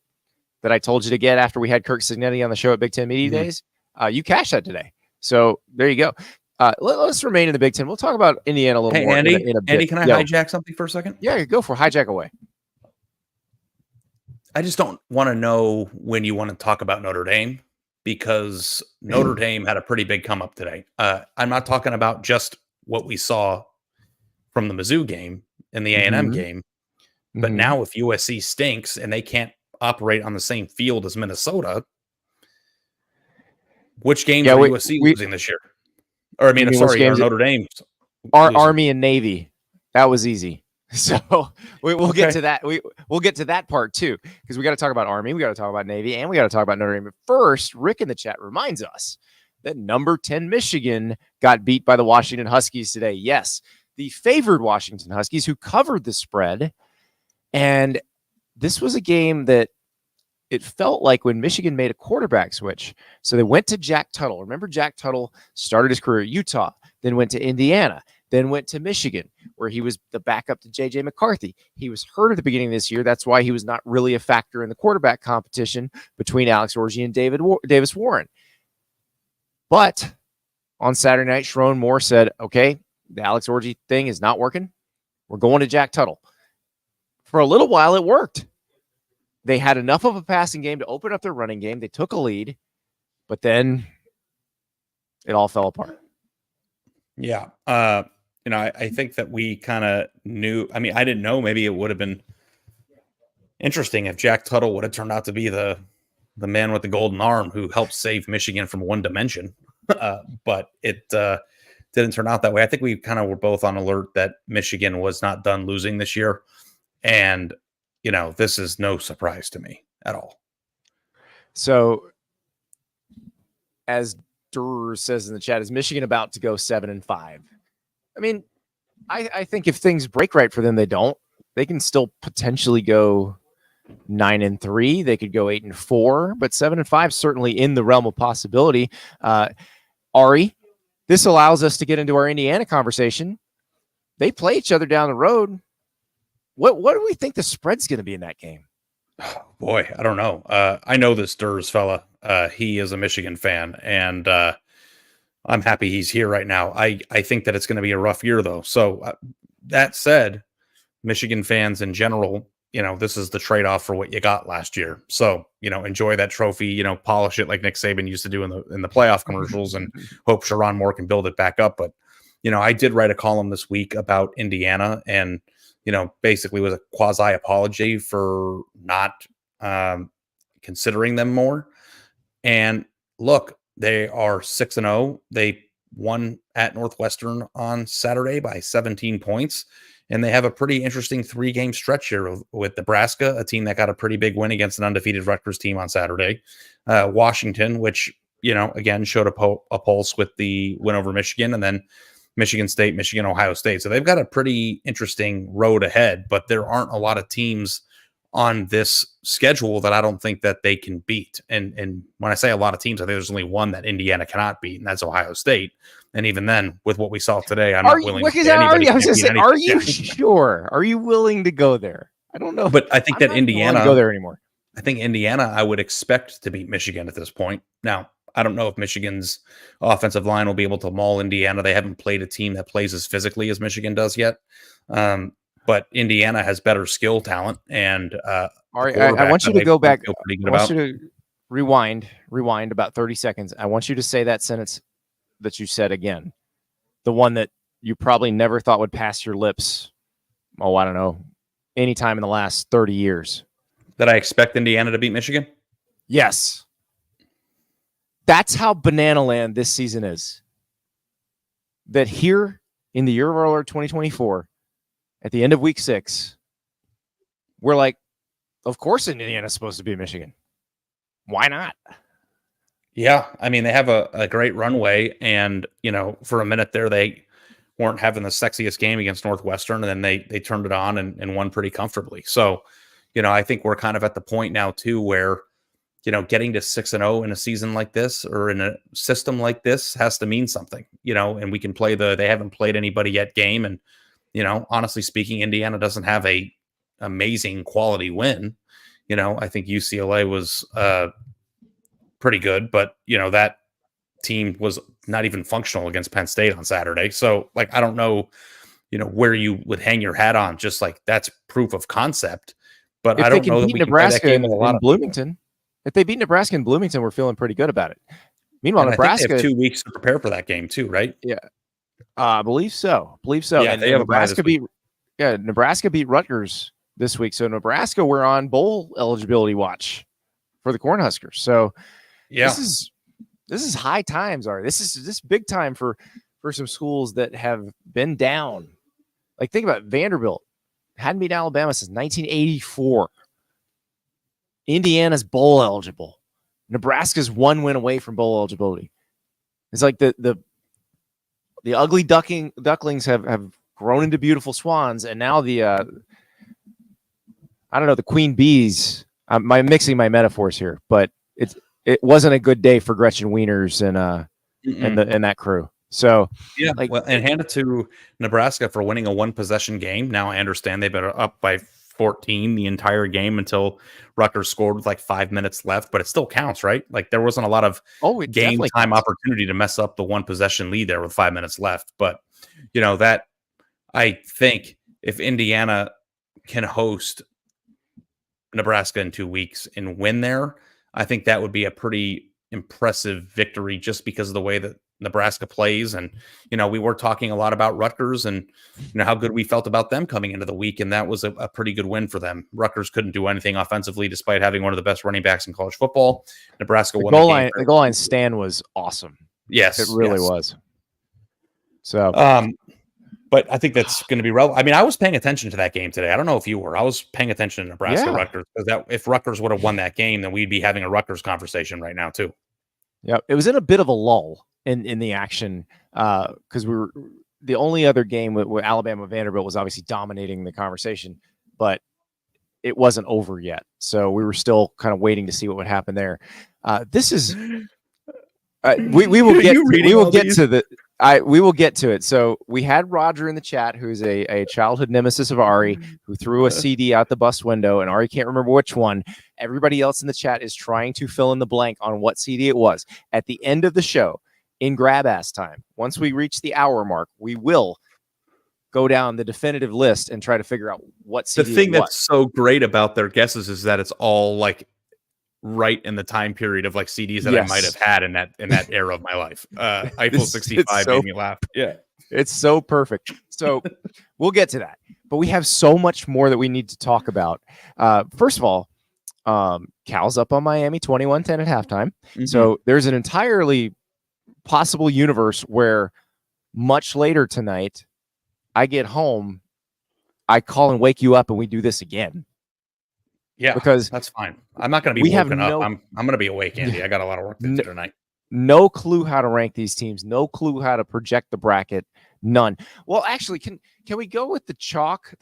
that I told you to get after we had Kirk Signetti on the show at Big Ten Media Days, you cashed that today. So there you go. Let's remain in the Big Ten. We'll talk about Indiana a little more.
Andy,
in a bit.
Andy, can I hijack something for a second?
Yeah, go for it. Hijack away.
I just don't want to know when you want to talk about Notre Dame, because Notre Dame had a pretty big come up today. I'm not talking about just what we saw from the Mizzou game and the A&M game, but now if USC stinks and they can't operate on the same field as Minnesota, which games are USC losing this year? Or I mean, sorry, Notre Dame.
Army and Navy. That was easy. So we'll get to that. We'll get to that part too, because we got to talk about Army, we got to talk about Navy, and we got to talk about Notre Dame. But first, Rick in the chat reminds us that number 10 Michigan got beat by the Washington Huskies today. Yes, the favored Washington Huskies, who covered the spread. And this was a game that it felt like when Michigan made a quarterback switch. So they went to Jack Tuttle. Remember, Jack Tuttle started his career at Utah, then went to Indiana, then went to Michigan, where he was the backup to J.J. McCarthy. He was hurt at the beginning of this year. That's why he was not really a factor in the quarterback competition between Alex Orji and Davis Warren. But on Saturday night, Sharon Moore said, okay, the Alex Orji thing is not working. We're going to Jack Tuttle. For a little while, it worked. They had enough of a passing game to open up their running game. They took a lead, but then it all fell apart.
Yeah. I think that we kind of knew. I mean, I didn't know. Maybe it would have been interesting if Jack Tuttle would have turned out to be the man with the golden arm who helped save Michigan from one dimension. But it didn't turn out that way. I think we kind of were both on alert that Michigan was not done losing this year. And, this is no surprise to me at all. So,
as Durr says in the chat, is Michigan about to go 7-5? I mean, I think if things break right for them, they don't. They can still potentially go 9-3. They could go 8-4, but 7-5 certainly in the realm of possibility. Ari, this allows us to get into our Indiana conversation. They play each other down the road. What do we think the spread's going to be in that game?
Oh, boy, I don't know. I know this Durs fella. He is a Michigan fan, and I'm happy he's here right now. I think that it's going to be a rough year, though. So that said, Michigan fans in general this is the trade-off for what you got last year. So, enjoy that trophy, polish it like Nick Saban used to do in the playoff commercials, and hope Sharon Moore can build it back up. But, I did write a column this week about Indiana, and, basically was a quasi apology for not considering them more. And look, they are 6-0. They won at Northwestern on Saturday by 17 points. And they have a pretty interesting 3-game stretch here with Nebraska, a team that got a pretty big win against an undefeated Rutgers team on Saturday. Washington, which, again, showed a pulse with the win over Michigan, and then Michigan State, Michigan, Ohio State. So they've got a pretty interesting road ahead, but there aren't a lot of teams on this schedule that I don't think that they can beat. And when I say a lot of teams, I think there's only one that Indiana cannot beat, and that's Ohio State. And even then, with what we saw today, I'm not willing to say anybody.
Are you sure? Are you willing to go there? I don't know.
But I think that Indiana
go there anymore.
I think Indiana, I would expect to beat Michigan at this point. Now, I don't know if Michigan's offensive line will be able to maul Indiana. They haven't played a team that plays as physically as Michigan does yet. But Indiana has better skill talent. And
Ari, I want you to go back. I want you to rewind about 30 seconds. I want you to say that sentence that you said again. The one that you probably never thought would pass your lips. Oh, I don't know. Anytime in the last 30 years.
That I expect Indiana to beat Michigan?
Yes. That's how banana land this season is. That here in the year of our Lord 2024, at the end of week 6, we're like, of course Indiana's supposed to be Michigan. Why not?
Yeah, I mean, they have a great runway, and, for a minute there, they weren't having the sexiest game against Northwestern, and then they turned it on and won pretty comfortably. So, I think we're kind of at the point now, too, where, getting to 6-0 in a season like this or in a system like this has to mean something, and we can play they haven't played anybody yet game. And, honestly speaking, Indiana doesn't have a amazing quality win. I think UCLA was pretty good, but, that team was not even functional against Penn State on Saturday. So, I don't know, where you would hang your hat on, just like that's proof of concept. But I don't know that we
Nebraska
can play that game with a lot of
Bloomington. If they beat Nebraska and Bloomington, we're feeling pretty good about it. Meanwhile, Nebraska,
they have 2 weeks to prepare for that game too, right?
Yeah, I believe so. Yeah,
and they have
Nebraska beat Rutgers this week. So Nebraska, we're on bowl eligibility watch for the Cornhuskers. So
yeah,
this is high times. This is big time for some schools that have been down. Like, think about it. Vanderbilt hadn't beaten Alabama since 1984. Indiana's bowl eligible. Nebraska's 1 win away from bowl eligibility. It's like the ugly ducklings have grown into beautiful swans, and now the queen bees. I'm mixing my metaphors here, but it wasn't a good day for Gretchen Wieners and that crew. So
yeah, and hand it to Nebraska for winning a 1-possession game. Now I understand they've been up by 14 the entire game until Rutgers scored with 5 minutes left, but it still counts, right? There wasn't a lot of game time opportunity to mess up the 1-possession lead there with 5 minutes left. But that, I think if Indiana can host Nebraska in 2 weeks and win there, I think that would be a pretty impressive victory just because of the way that Nebraska plays. And, we were talking a lot about Rutgers and, how good we felt about them coming into the week. And that was a pretty good win for them. Rutgers couldn't do anything offensively despite having one of the best running backs in college football. Nebraska won
the goal line stand was awesome.
Yes,
it really was. So,
but I think that's going to be relevant. I mean, I was paying attention to that game today. I don't know if you were. I was paying attention to Nebraska Rutgers, because if Rutgers would have won that game, then we'd be having a Rutgers conversation right now too.
Yeah, it was in a bit of a lull in the action because we were the only other game with Alabama Vanderbilt was obviously dominating the conversation, but it wasn't over yet. So we were still kind of waiting to see what would happen there. This is we will get to it. So we had Roger in the chat, who's a childhood nemesis of Ari, who threw a CD out the bus window, and Ari can't remember which one. Everybody else in the chat is trying to fill in the blank on what CD it was. At the end of the show, in grab ass time, once we reach the hour mark, we will go down the definitive list and try to figure out what
The
CD
thing
is what.
that's so great about their guesses is that it's all like right in the time period of like CDs that I might have had in that era of my life. Eiffel 65 made me laugh. Yeah.
It's so perfect. So we'll get to that. But we have so much more that we need to talk about. First of all, Cal's up on Miami 21-10 at halftime.
Mm-hmm.
So there's an entirely possible universe where much later tonight, I get home, I call and wake you up, and we do this again.
Yeah,
because
that's fine. I'm not going to be woken up. I'm going to be awake, Andy. I got a lot of work to do tonight.
No clue how to rank these teams. No clue how to project the bracket. None. Well, actually, can we go with the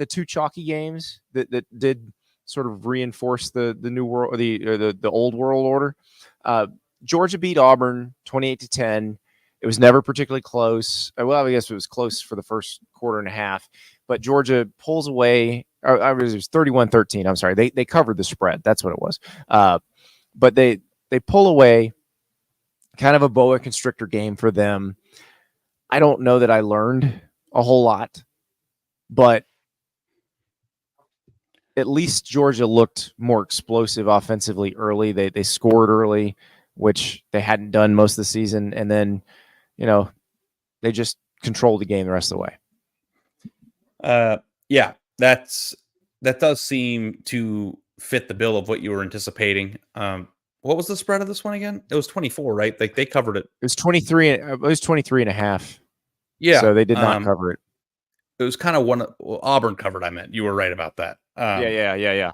two chalky games that did sort of reinforce the new world, the old world order? Georgia beat Auburn 28-10. It was never particularly close. Well, I guess it was close for the first quarter and a half, but Georgia pulls away. It was 31-13. I'm sorry. They covered the spread. That's what it was. But they pull away. Kind of a boa constrictor game for them. I don't know that I learned a whole lot, but at least Georgia looked more explosive offensively early. They scored early, which they hadn't done most of the season, and then they just controlled the game the rest of the way.
Yeah, that does seem to fit the bill of what you were anticipating. What was the spread of this one again? It was 24, right? Like they covered it.
It was 23. It was 23 and a half.
Yeah.
So they did not cover it.
It was kind of Auburn covered. I meant you were right about that.
Yeah.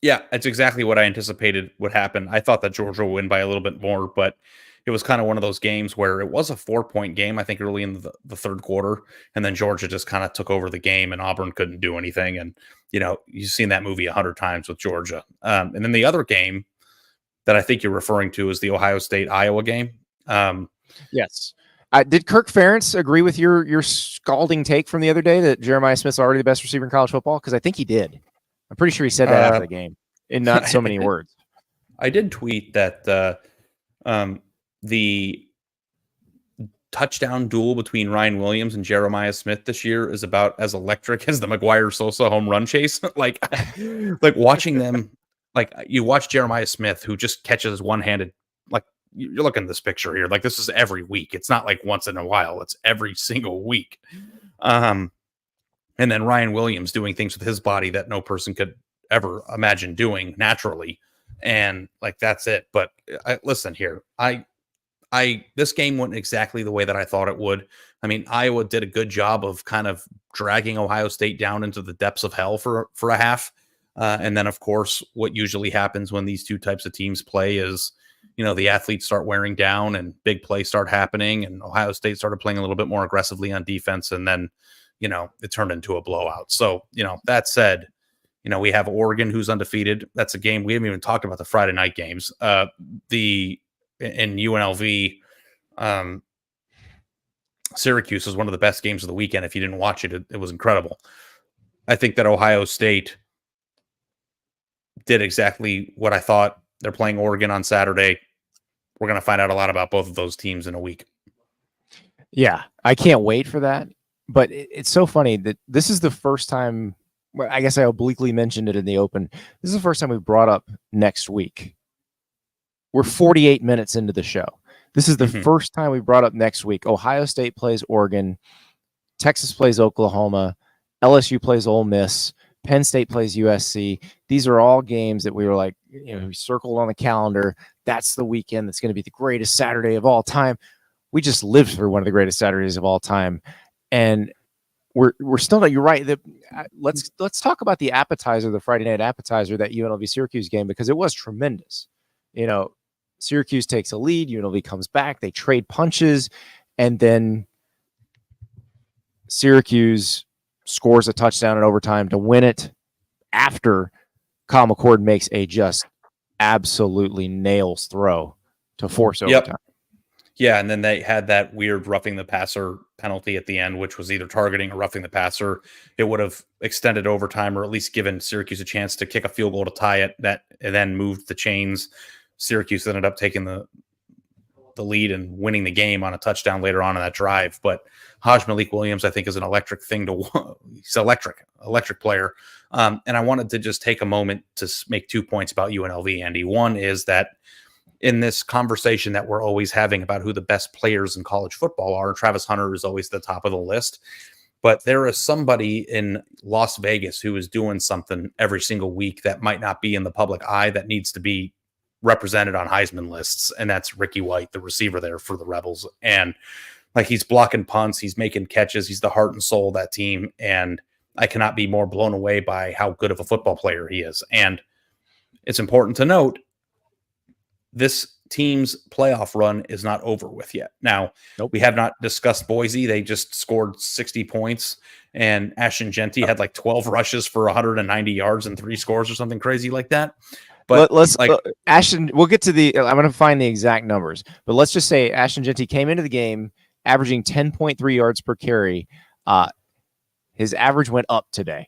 Yeah, that's exactly what I anticipated would happen. I thought that Georgia would win by a little bit more, but it was kind of one of those games where it was a 4-point game, I think, early in the third quarter. And then Georgia just kind of took over the game and Auburn couldn't do anything. And, you've seen that movie 100 times with Georgia. And then the other game that I think you're referring to is the Ohio State-Iowa game.
Yes. Did Kirk Ferentz agree with your scalding take from the other day that Jeremiah Smith's already the best receiver in college football? Because I think he did. I'm pretty sure he said that after the game in not so many words.
I did tweet that the touchdown duel between Ryan Williams and Jeremiah Smith this year is about as electric as the McGuire-Sosa home run chase. like watching them, like you watch Jeremiah Smith, who just catches one-handed, like you're looking at this picture here. Like this is every week. It's not like once in a while. It's every single week. And then Ryan Williams doing things with his body that no person could ever imagine doing naturally. And like, that's it. But listen here, this game went exactly the way that I thought it would. I mean, Iowa did a good job of kind of dragging Ohio State down into the depths of hell for a half. And then, of course, what usually happens when these two types of teams play is, the athletes start wearing down and big plays start happening. And Ohio State started playing a little bit more aggressively on defense. And then, it turned into a blowout. So, that said, we have Oregon, who's undefeated. That's a game. We haven't even talked about the Friday night games. In UNLV, Syracuse was one of the best games of the weekend. If you didn't watch it, it was incredible. I think that Ohio State did exactly what I thought. They're playing Oregon on Saturday. We're going to find out a lot about both of those teams in a week.
Yeah, I can't wait for that. But it's so funny that this is the first time, well, I guess I obliquely mentioned it in the open. This is the first time we brought up next week. We're 48 minutes into the show. This is the first time we brought up next week. Ohio State plays Oregon. Texas plays Oklahoma. LSU plays Ole Miss. Penn State plays USC. These are all games that we were like, we circled on the calendar. That's the weekend that's going to be the greatest Saturday of all time. We just lived through one of the greatest Saturdays of all time. And we're still not, you're right. Let's talk about the appetizer, the Friday night appetizer, that UNLV Syracuse game, because it was tremendous. Syracuse takes a lead, UNLV comes back, they trade punches, and then Syracuse scores a touchdown in overtime to win it after Kyle McCord makes a just absolutely nails throw to force overtime.
Yeah, and then they had that weird roughing the passer penalty at the end, which was either targeting or roughing the passer. It would have extended overtime, or at least given Syracuse a chance to kick a field goal to tie it. That and then moved the chains. Syracuse ended up taking the the lead and winning the game on a touchdown later on in that drive. But Hajj Malik Williams, I think, is an electric thing he's electric player. And I wanted to just take a moment to make 2 points about UNLV, Andy. One is that in this conversation that we're always having about who the best players in college football are, Travis Hunter is always at the top of the list. But there is somebody in Las Vegas who is doing something every single week that might not be in the public eye that needs to be represented on Heisman lists. And that's Ricky White, the receiver there for the Rebels. And like, he's blocking punts, he's making catches, he's the heart and soul of that team. And I cannot be more blown away by how good of a football player he is. And it's important to note, this team's playoff run is not over with yet. Now, we have not discussed Boise. They just scored 60 points, and Ashton Genty had like 12 rushes for 190 yards and 3 scores or something crazy like that. But
let's Ashton, we'll get to I'm going to find the exact numbers, but let's just say Ashton Genty came into the game averaging 10.3 yards per carry. His average went up today.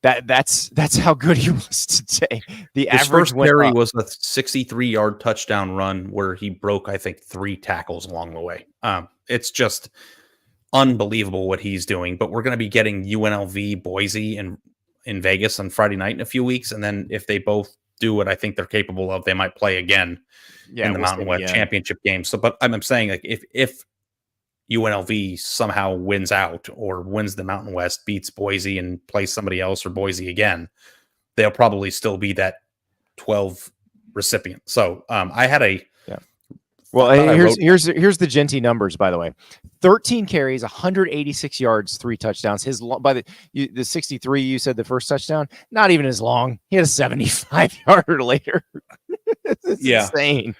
That's how good he was today. His average
first carry was a 63-yard touchdown run where he broke, I think, 3 tackles along the way. It's just unbelievable what he's doing. But we're going to be getting UNLV Boise in Vegas on Friday night in a few weeks, and then if they both do what I think they're capable of, they might play again in the Mountain West championship game. So, but I'm saying, like, if UNLV somehow wins out or wins the Mountain West, beats Boise and plays somebody else or Boise again, they'll probably still be that 12 recipient. So I had a
here's the Genty numbers, by the way. 13 carries, 186 yards, 3 touchdowns. His the 63 you said the first touchdown, not even as long. He had a 75-yarder later. It's insane.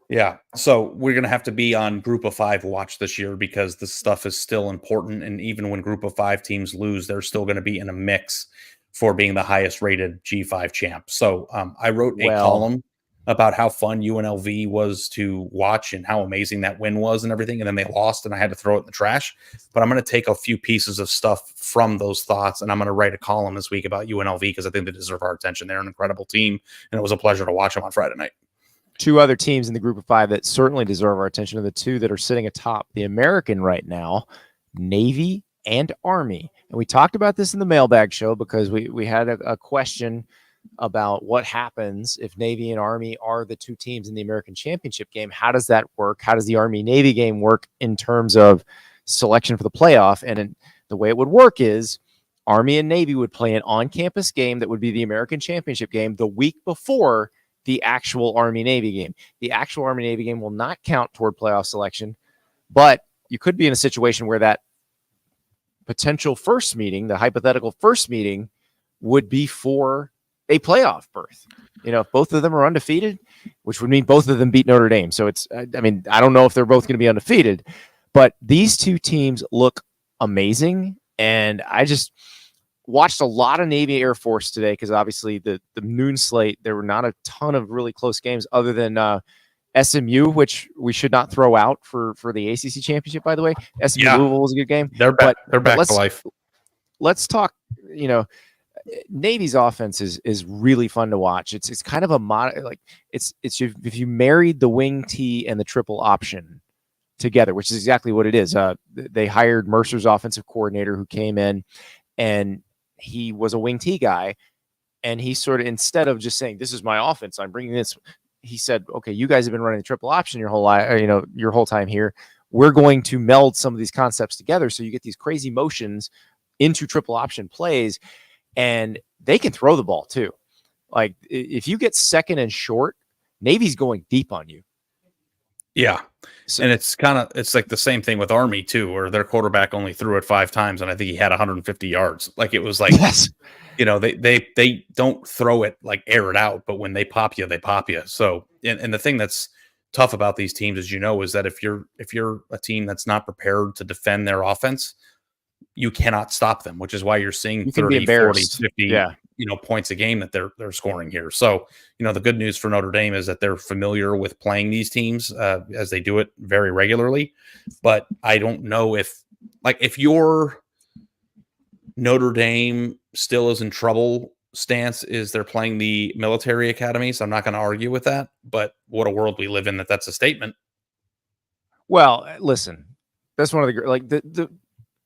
Yeah, so we're going to have to be on Group of 5 watch this year because this stuff is still important. And even when Group of 5 teams lose, they're still going to be in a mix for being the highest rated G5 champ. So I wrote a column about how fun UNLV was to watch and how amazing that win was and everything. And then they lost and I had to throw it in the trash. But I'm going to take a few pieces of stuff from those thoughts and I'm going to write a column this week about UNLV because I think they deserve our attention. They're an incredible team. And it was a pleasure to watch them on Friday night.
2 other teams in the Group of 5 that certainly deserve our attention are the 2 that are sitting atop the American right now, Navy and Army. And we talked about this in the mailbag show because we had a question about what happens if Navy and Army are the 2 teams in the American Championship game. How does that work? How does the Army-Navy game work in terms of selection for the playoff? And the way it would work is Army and Navy would play an on-campus game that would be the American Championship game the week before the actual Army-Navy game. The actual Army-Navy game will not count toward playoff selection, but you could be in a situation where that potential first meeting, the hypothetical first meeting, would be for a playoff berth. You know, if both of them are undefeated, which would mean both of them beat Notre Dame. So it's, I mean, I don't know if they're both going to be undefeated, but these 2 teams look amazing. And I just watched a lot of Navy Air Force today because obviously the noon slate, there were not a ton of really close games other than SMU, which we should not throw out for the ACC championship, by the way. SMU Louisville was a good game.
They're back to life.
Let's talk, you know, Navy's offense is really fun to watch. It's kind of if you married the wing T and the triple option together, which is exactly what it is. They hired Mercer's offensive coordinator who came in and he was a wing T guy. And he sort of, instead of just saying, this is my offense, I'm bringing this, he said, okay, you guys have been running the triple option your whole life, your whole time here. We're going to meld some of these concepts together. So you get these crazy motions into triple option plays. And they can throw the ball too. Like if you get second and short, Navy's going deep on you.
Yeah. So, and it's like the same thing with Army too, where their quarterback only threw it 5 times. And I think he had 150 yards. Like it was like,
yes.
You know, they don't throw it like air it out, but when they pop you, they pop you. So, and the thing that's tough about these teams, as you know, is that if you're a team that's not prepared to defend their offense, you cannot stop them, which is why you're seeing 30, 40, 50, points a game that they're scoring here. So, the good news for Notre Dame is that they're familiar with playing these teams as they do it very regularly. But I don't know if your Notre Dame still is in trouble stance is they're playing the military academies. I'm not going to argue with that, but what a world we live in that's a statement.
Well, listen, that's one of the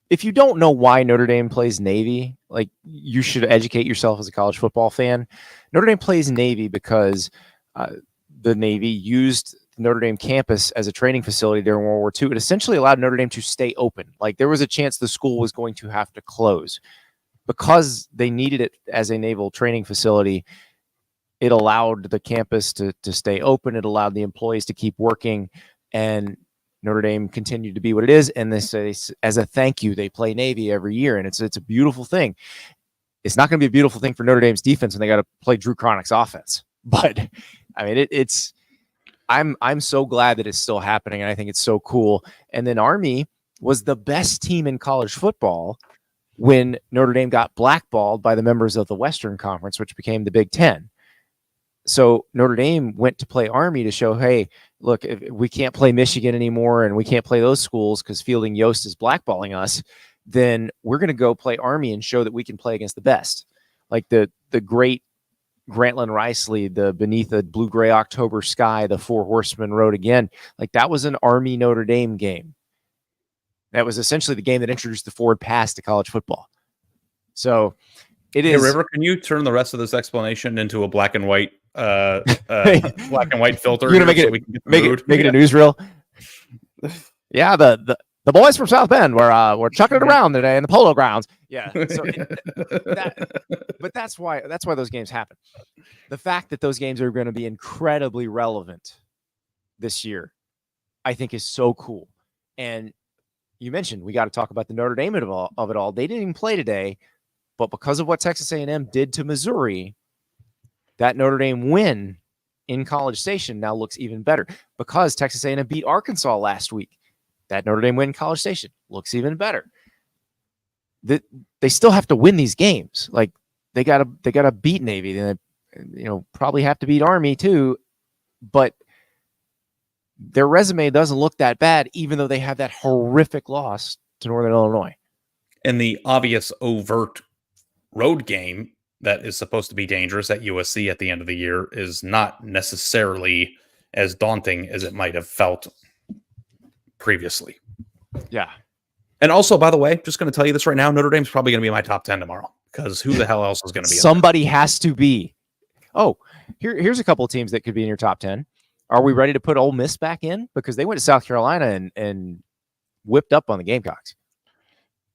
if you don't know why Notre Dame plays Navy, like you should educate yourself as a college football fan. Notre Dame plays Navy because the Navy used the Notre Dame campus as a training facility during World War II. It essentially allowed Notre Dame to stay open. Like there was a chance the school was going to have to close because they needed it as a naval training facility. It allowed the campus to stay open. It allowed the employees to keep working, and Notre Dame continued to be what it is. And they say, as a thank you, they play Navy every year, and it's a beautiful thing. It's not going to be a beautiful thing for Notre Dame's defense when they got to play Drew Cronick's offense. But I mean, I'm so glad that it's still happening, and I think it's so cool. And then Army was the best team in college football when Notre Dame got blackballed by the members of the Western Conference, which became the Big Ten. So Notre Dame went to play Army to show, hey, look, if we can't play Michigan anymore and we can't play those schools because Fielding Yost is blackballing us, then we're going to go play Army and show that we can play against the best. Like the great Grantland Riceley, the Beneath a Blue-Gray October Sky, the Four Horsemen Rode Again. Like that was an Army Notre Dame game. That was essentially the game that introduced the forward pass to college football. So it is.
Hey, River, can you turn the rest of this explanation into a black and white black and white filter?
You're gonna make it a newsreel. Yeah, the boys from South Bend were chucking it around today in the polo grounds. Yeah, so but that's why those games happen. The fact that those games are going to be incredibly relevant this year, I think, is so cool. And you mentioned we got to talk about the Notre Dame of it all. They didn't even play today, but because of what Texas A&M did to Missouri, that Notre Dame win in College Station now looks even better because Texas A&M beat Arkansas last week. That Notre Dame win in College Station looks even better. They still have to win these games. Like they gotta beat Navy. They probably have to beat Army too, but their resume doesn't look that bad, even though they have that horrific loss to Northern Illinois.
And the obvious overt road game that is supposed to be dangerous at USC at the end of the year is not necessarily as daunting as it might have felt previously.
Yeah.
And also, by the way, just going to tell you this right now, Notre Dame's probably going to be in my top 10 tomorrow because who the hell else is going to be?
Somebody has to be. Oh, here's a couple of teams that could be in your top 10. Are we ready to put Ole Miss back in? Because they went to South Carolina and whipped up on the Gamecocks.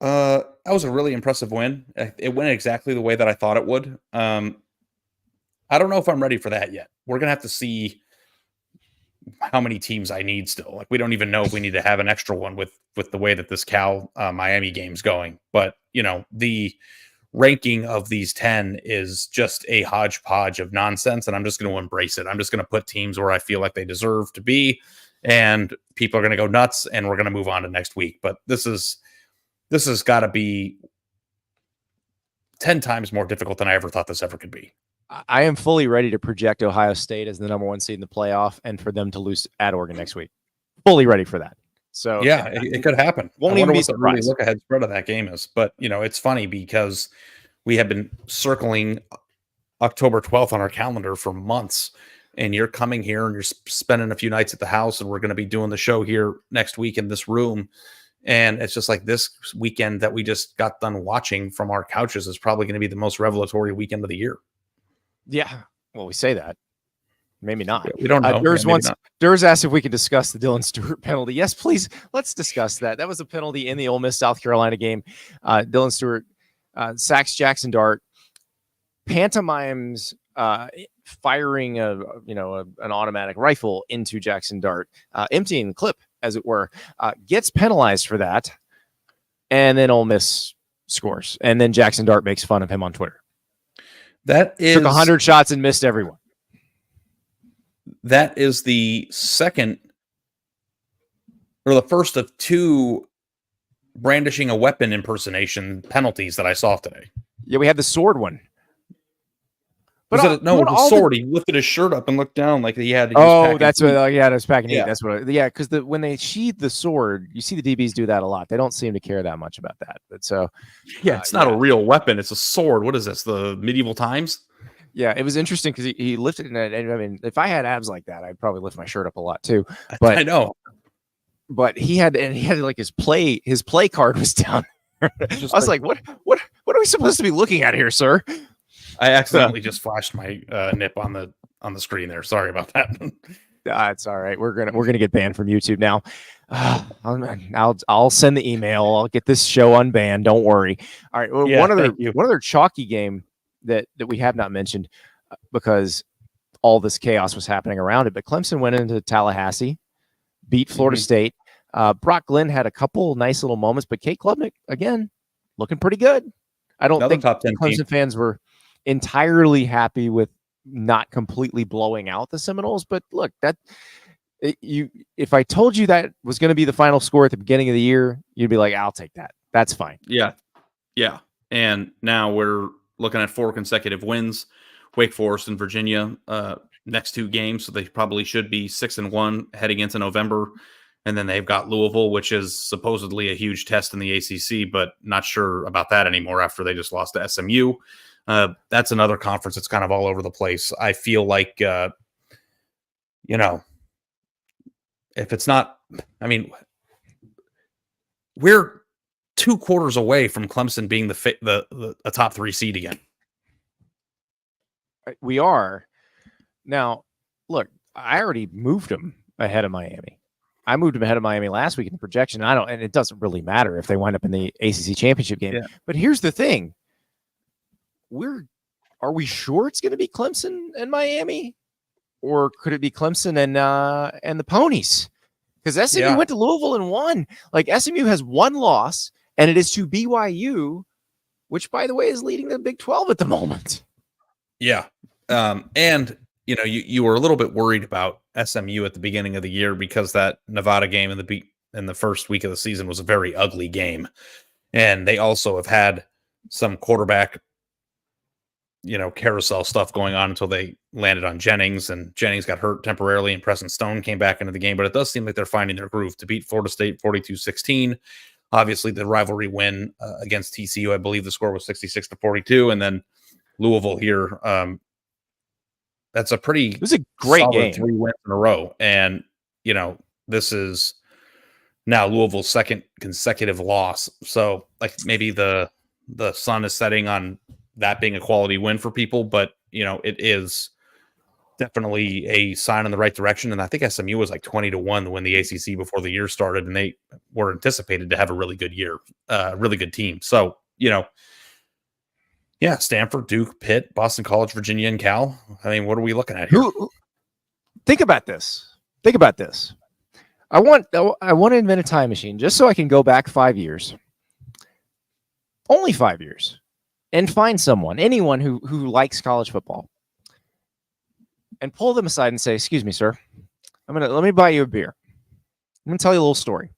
That was a really impressive win. It went exactly the way that I thought it would. I don't know if I'm ready for that yet. We're going to have to see how many teams I need still. Like we don't even know if we need to have an extra one with the way that this Cal Miami game's going. But, the ranking of these 10 is just a hodgepodge of nonsense, and I'm just going to embrace it. I'm just going to put teams where I feel like they deserve to be, and people are going to go nuts, and we're going to move on to next week. But this has got to be 10 times more difficult than I ever thought this ever could be.
I am fully ready to project Ohio State as the number 1 seed in the playoff and for them to lose at Oregon next week. Fully ready for that. So
yeah, it could happen.
Won't even be surprised.
The look ahead spread of that game is, but it's funny because we have been circling October 12th on our calendar for months, and you're coming here and you're spending a few nights at the house, and we're going to be doing the show here next week in this room. And it's just like this weekend that we just got done watching from our couches is probably going to be the most revelatory weekend of the year.
Yeah. Well, we say that. Maybe not.
Yeah, we don't know.
Durs asked if we could discuss the Dylan Stewart penalty. Yes, please. Let's discuss that. That was a penalty in the Ole Miss South Carolina game. Dylan Stewart sacks Jackson Dart, pantomimes firing an automatic rifle into Jackson Dart, emptying the clip, as it were, gets penalized for that, and then Ole Miss scores, and then Jackson Dart makes fun of him on Twitter.
That is
took 100 shots and missed everyone.
That is the second or the first of 2 brandishing a weapon impersonation penalties that I saw today.
Yeah, we had the sword one.
But the sword. He lifted his shirt up and looked down like he had.
That's what. It was packing heat. That's what. Because when they sheathe the sword, you see the DBs do that a lot. They don't seem to care that much about that. But so,
it's not a real weapon. It's a sword. What is this? The medieval times?
Yeah, it was interesting because he lifted it. And I mean, if I had abs like that, I'd probably lift my shirt up a lot too. But
I know.
but he had like his play card was down. I was like, what are we supposed to be looking at here, sir?
I accidentally just flashed my nip on the screen there. Sorry about that.
It's all right. We're gonna get banned from YouTube now. I'll send the email. I'll get this show unbanned. Don't worry. All right. Well,
Yeah,
one other chalky game that we have not mentioned because all this chaos was happening around it. But Clemson went into Tallahassee, beat Florida State. Brock Glenn had a couple nice little moments, but Kate Klubnik again looking pretty good. I don't think
top 10
Clemson fans were entirely happy with not completely blowing out the Seminoles, but look, if I told you that was going to be the final score at the beginning of the year, you'd be like, I'll take that. That's fine.
Yeah. And now we're looking at 4 consecutive wins. Wake Forest and Virginia next 2 games, so they probably should be 6-1 heading into November. And then they've got Louisville, which is supposedly a huge test in the ACC, but not sure about that anymore after they just lost to SMU. That's another conference that's kind of all over the place. I feel like, if it's not, we're 2 quarters away from Clemson being a top 3 seed again.
We are. Now, look, I already moved them ahead of Miami. I moved them ahead of Miami last week in the projection. And it doesn't really matter if they wind up in the ACC championship game. Yeah. But here's the thing. Are we sure it's going to be Clemson and Miami? Or could it be Clemson and the Ponies? Because SMU went to Louisville and won. Like, SMU has 1 loss, and it is to BYU, which, by the way, is leading the Big 12 at the moment.
Yeah. And you were a little bit worried about SMU at the beginning of the year because that Nevada game in the first week of the season was a very ugly game. And they also have had some quarterback, carousel stuff going on until they landed on Jennings, and Jennings got hurt temporarily and Preston Stone came back into the game, but it does seem like they're finding their groove to beat Florida State 42-16. Obviously the rivalry win against TCU, I believe the score was 66-42. And then Louisville here, it was a great game. 3 wins in a row. And, this is now Louisville's 2nd consecutive loss. So like maybe the sun is setting on that being a quality win for people, but it is definitely a sign in the right direction. And I think SMU was like 20-1 to win the ACC before the year started, and they were anticipated to have a really good year, really good team. So, yeah, Stanford, Duke, Pitt, Boston College, Virginia, and Cal. What are we looking at here?
Think about this. I want to invent a time machine just so I can go back 5 years. Only 5 years. And find anyone who likes college football, and pull them aside and say, "Excuse me, sir, let me buy you a beer. I'm going to tell you a little story.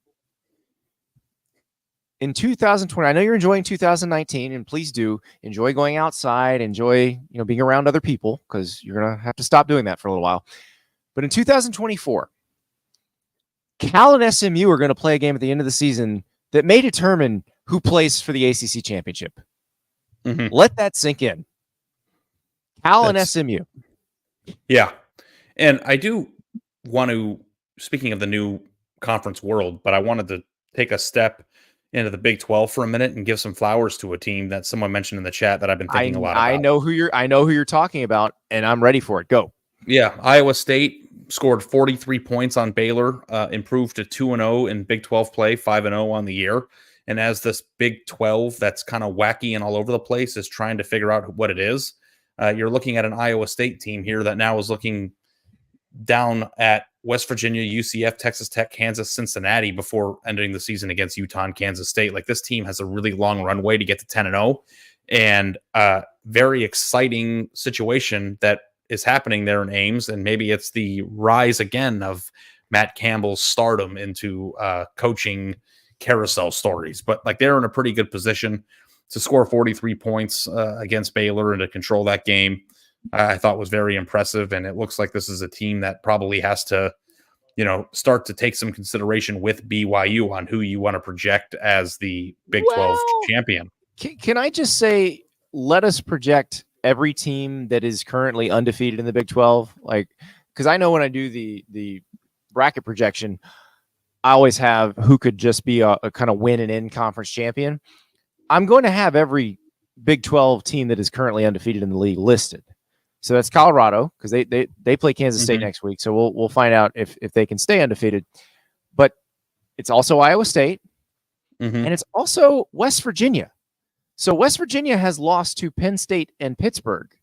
In 2020, I know you're enjoying 2019, and please do enjoy going outside, enjoy being around other people, because you're going to have to stop doing that for a little while. But in 2024, Cal and SMU are going to play a game at the end of the season that may determine who plays for the ACC championship." Mm-hmm. Let that sink in. Cal and SMU.
Yeah. And I do want to, speaking of the new conference world, but I wanted to take a step into the Big 12 for a minute and give some flowers to a team that someone mentioned in the chat that I've been thinking a lot about.
I know who you're talking about, and I'm ready for it. Go.
Yeah. Iowa State scored 43 points on Baylor, improved to 2-0 in Big 12 play, 5-0 on the year. And as this Big 12 that's kind of wacky and all over the place is trying to figure out what it is, you're looking at an Iowa State team here that now is looking down at West Virginia, UCF, Texas Tech, Kansas, Cincinnati before ending the season against Utah and Kansas State. Like, this team has a really long runway to get to 10-0, and very exciting situation that is happening there in Ames. And maybe it's the rise again of Matt Campbell's stardom into coaching carousel stories, but like, they're in a pretty good position to score 43 points against Baylor and to control that game. I thought was very impressive. And it looks like this is a team that probably has to, start to take some consideration with BYU on who you want to project as the Big 12 champion.
Can I just say, let us project every team that is currently undefeated in the Big 12? Like, because I know when I do the bracket projection, I always have who could just be a kind of win and in conference champion. I'm going to have every Big 12 team that is currently undefeated in the league listed. So that's Colorado, because they play Kansas State next week. So we'll find out if they can stay undefeated. But it's also Iowa State, and it's also West Virginia. So West Virginia has lost to Penn State and Pittsburgh.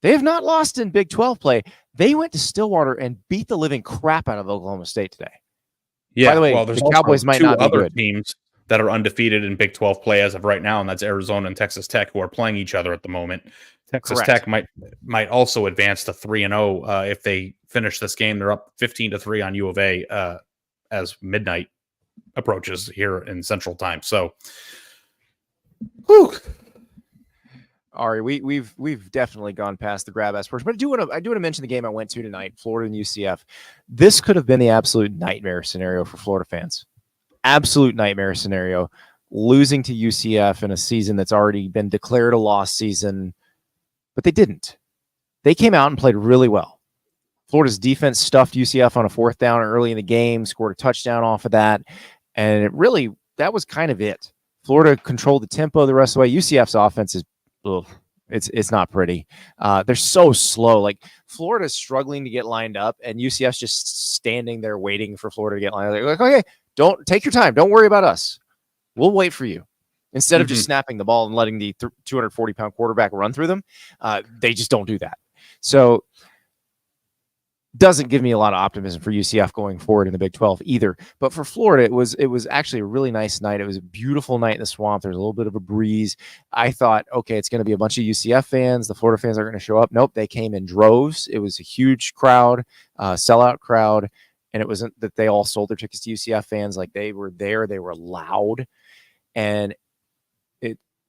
They have not lost in Big 12 play. They went to Stillwater and beat the living crap out of Oklahoma State today.
Yeah,
by the way,
well, there's
the Cowboys might not be
other
good.
Teams that are undefeated in Big 12 play as of right now, and that's Arizona and Texas Tech, who are playing each other at the moment. Texas Tech might also advance to 3-0 if they finish this game. They're up 15-3 on U of A as midnight approaches here in Central Time. So, whew.
Ari, we've definitely gone past the grab ass portion, but I do want to mention the game I went to tonight, Florida and UCF. This could have been the absolute nightmare scenario for Florida fans. Absolute nightmare scenario. Losing to UCF in a season that's already been declared a lost season, but they didn't. They came out and played really well. Florida's defense stuffed UCF on a 4th down early in the game, scored a touchdown off of that, and that was kind of it. Florida controlled the tempo the rest of the way. UCF's offense is it's not pretty. They're so slow. Like, Florida's struggling to get lined up, and UCF's just standing there waiting for Florida to get lined up. They're like, okay, don't take your time. Don't worry about us. We'll wait for you. Instead of just snapping the ball and letting the 240-pound quarterback run through them, they just don't do that. So doesn't give me a lot of optimism for UCF going forward in the Big 12 either. But for Florida, it was actually a really nice night. It was a beautiful night in the swamp. There's a little bit of a breeze. I thought, okay, it's going to be a bunch of UCF fans. The Florida fans are going to show up. Nope, they came in droves. It was a huge crowd, sellout crowd. And it wasn't that they all sold their tickets to UCF fans. Like, they were there. They were loud. And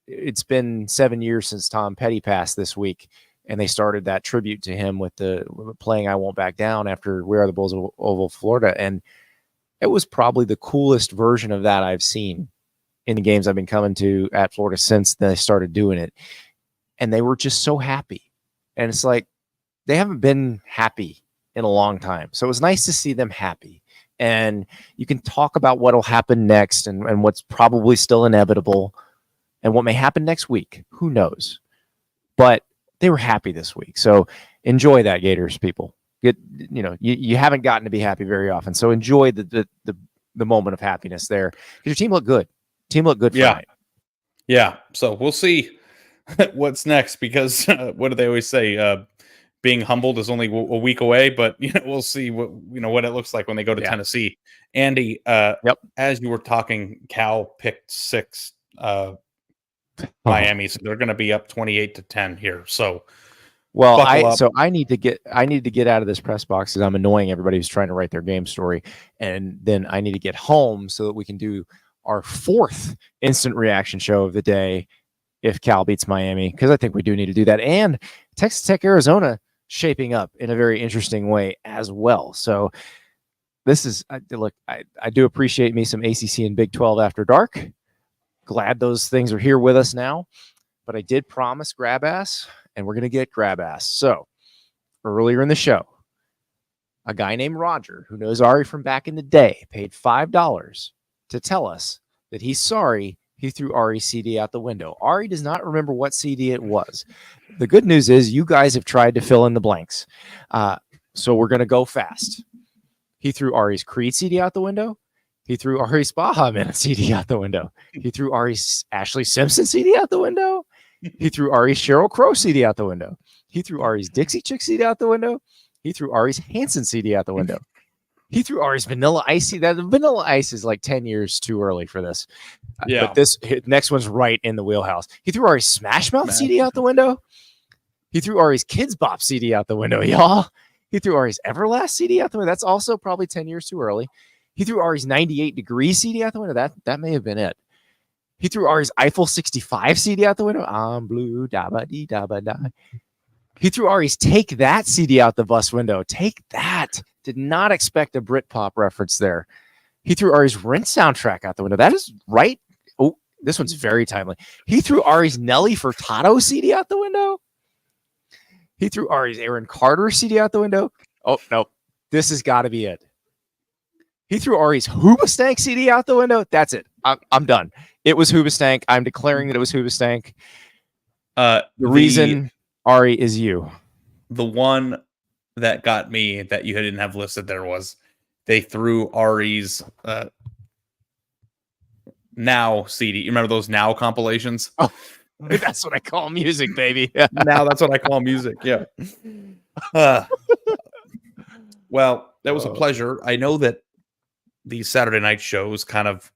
it's been 7 years since Tom Petty passed this week. And they started that tribute to him with playing I Won't Back Down after We Are the Bulls of Oval, Florida. And it was probably the coolest version of that I've seen in the games I've been coming to at Florida since they started doing it. And they were just so happy. And it's like, they haven't been happy in a long time. So it was nice to see them happy. And you can talk about what will happen next and what's probably still inevitable and what may happen next week. Who knows? But they were happy this week. So enjoy that, Gators people. You haven't gotten to be happy very often. So enjoy the moment of happiness there. Because your team looked good. Team looked good for tonight.
Yeah. So we'll see what's next, because what do they always say? Being humbled is only a week away, but we'll see what it looks like when they go to Tennessee. Andy, as you were talking, Cal picked 6 Miami, so they're going to be up 28-10 here. So,
I need to get out of this press box because I'm annoying everybody who's trying to write their game story, and then I need to get home so that we can do our 4th instant reaction show of the day if Cal beats Miami, because I think we do need to do that. And Texas Tech, Arizona shaping up in a very interesting way as well. So this is I do appreciate me some ACC and Big 12 after dark. Glad those things are here with us now, but I did promise grab ass, and we're going to get grab ass. So earlier in the show, a guy named Roger, who knows Ari from back in the day, paid $5 to tell us that he's sorry he threw Ari's CD out the window. Ari does not remember what CD it was. The good news is you guys have tried to fill in the blanks. So we're going to go fast. He threw Ari's Creed CD out the window. He threw Ari's Baha Man CD out the window. He threw Ari's Ashley Simpson CD out the window. He threw Ari's Sheryl Crow CD out the window. He threw Ari's Dixie Chick CD out the window. He threw Ari's Hanson CD out the window. He threw Ari's Vanilla Ice CD. That Vanilla Ice is like 10 years too early for this. But this next one's right in the wheelhouse. He threw Ari's Smash Mouth CD out the window. He threw Ari's Kids Bop CD out the window, y'all. He threw Ari's Everlast CD out the window. That's also probably 10 years too early. He threw Ari's 98 Degrees CD out the window. That may have been it. He threw Ari's Eiffel 65 CD out the window. I'm blue, da-ba-dee, da-ba-da. He threw Ari's Take That CD out the bus window. Take That. Did not expect a Britpop reference there. He threw Ari's Rent soundtrack out the window. That is right. Oh, this one's very timely. He threw Ari's Nelly Furtado CD out the window. He threw Ari's Aaron Carter CD out the window. Oh, no. This has got to be it. He threw Ari's Hoobastank CD out the window. That's it. I'm done. It was Hoobastank. I'm declaring that it was Hoobastank. The reason Ari is you.
The one that got me that you didn't have listed there was they threw Ari's Now CD. You remember those Now compilations?
Oh, that's what I call music, baby.
Now that's what I call music. Yeah. Well, that was a pleasure. I know that these Saturday night shows kind of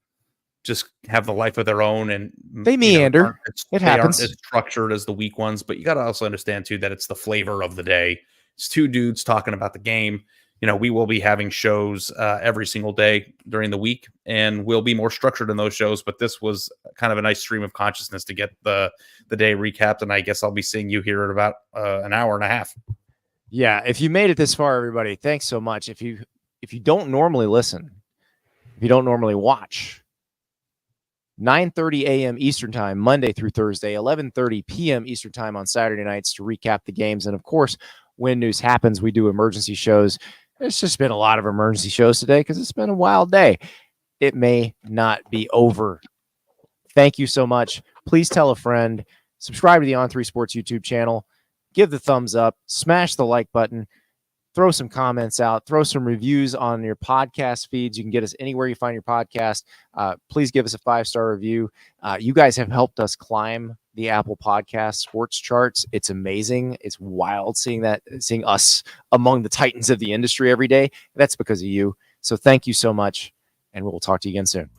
just have the life of their own, and
they meander. It happens.
They aren't as structured as the week ones, but you got to also understand too that it's the flavor of the day. It's two dudes talking about the game. You know, we will be having shows every single day during the week, and we'll be more structured in those shows. But this was kind of a nice stream of consciousness to get the day recapped, and I guess I'll be seeing you here in about an hour and a half.
Yeah, if you made it this far, everybody, thanks so much. If you don't normally listen, if you don't normally watch, 9:30 a.m. Eastern Time, Monday through Thursday, 11:30 p.m. Eastern Time on Saturday nights to recap the games. And of course, when news happens, we do emergency shows. There's just been a lot of emergency shows today because it's been a wild day. It may not be over. Thank you so much. Please tell a friend. Subscribe to the On3 Sports YouTube channel. Give the thumbs up. Smash the like button. Throw some comments out. Throw some reviews on your podcast feeds. You can get us anywhere you find your podcast. Please give us a 5-star review. You guys have helped us climb the Apple Podcast sports charts. It's amazing. It's wild seeing us among the titans of the industry every day. That's because of you. So thank you so much, and we'll talk to you again soon.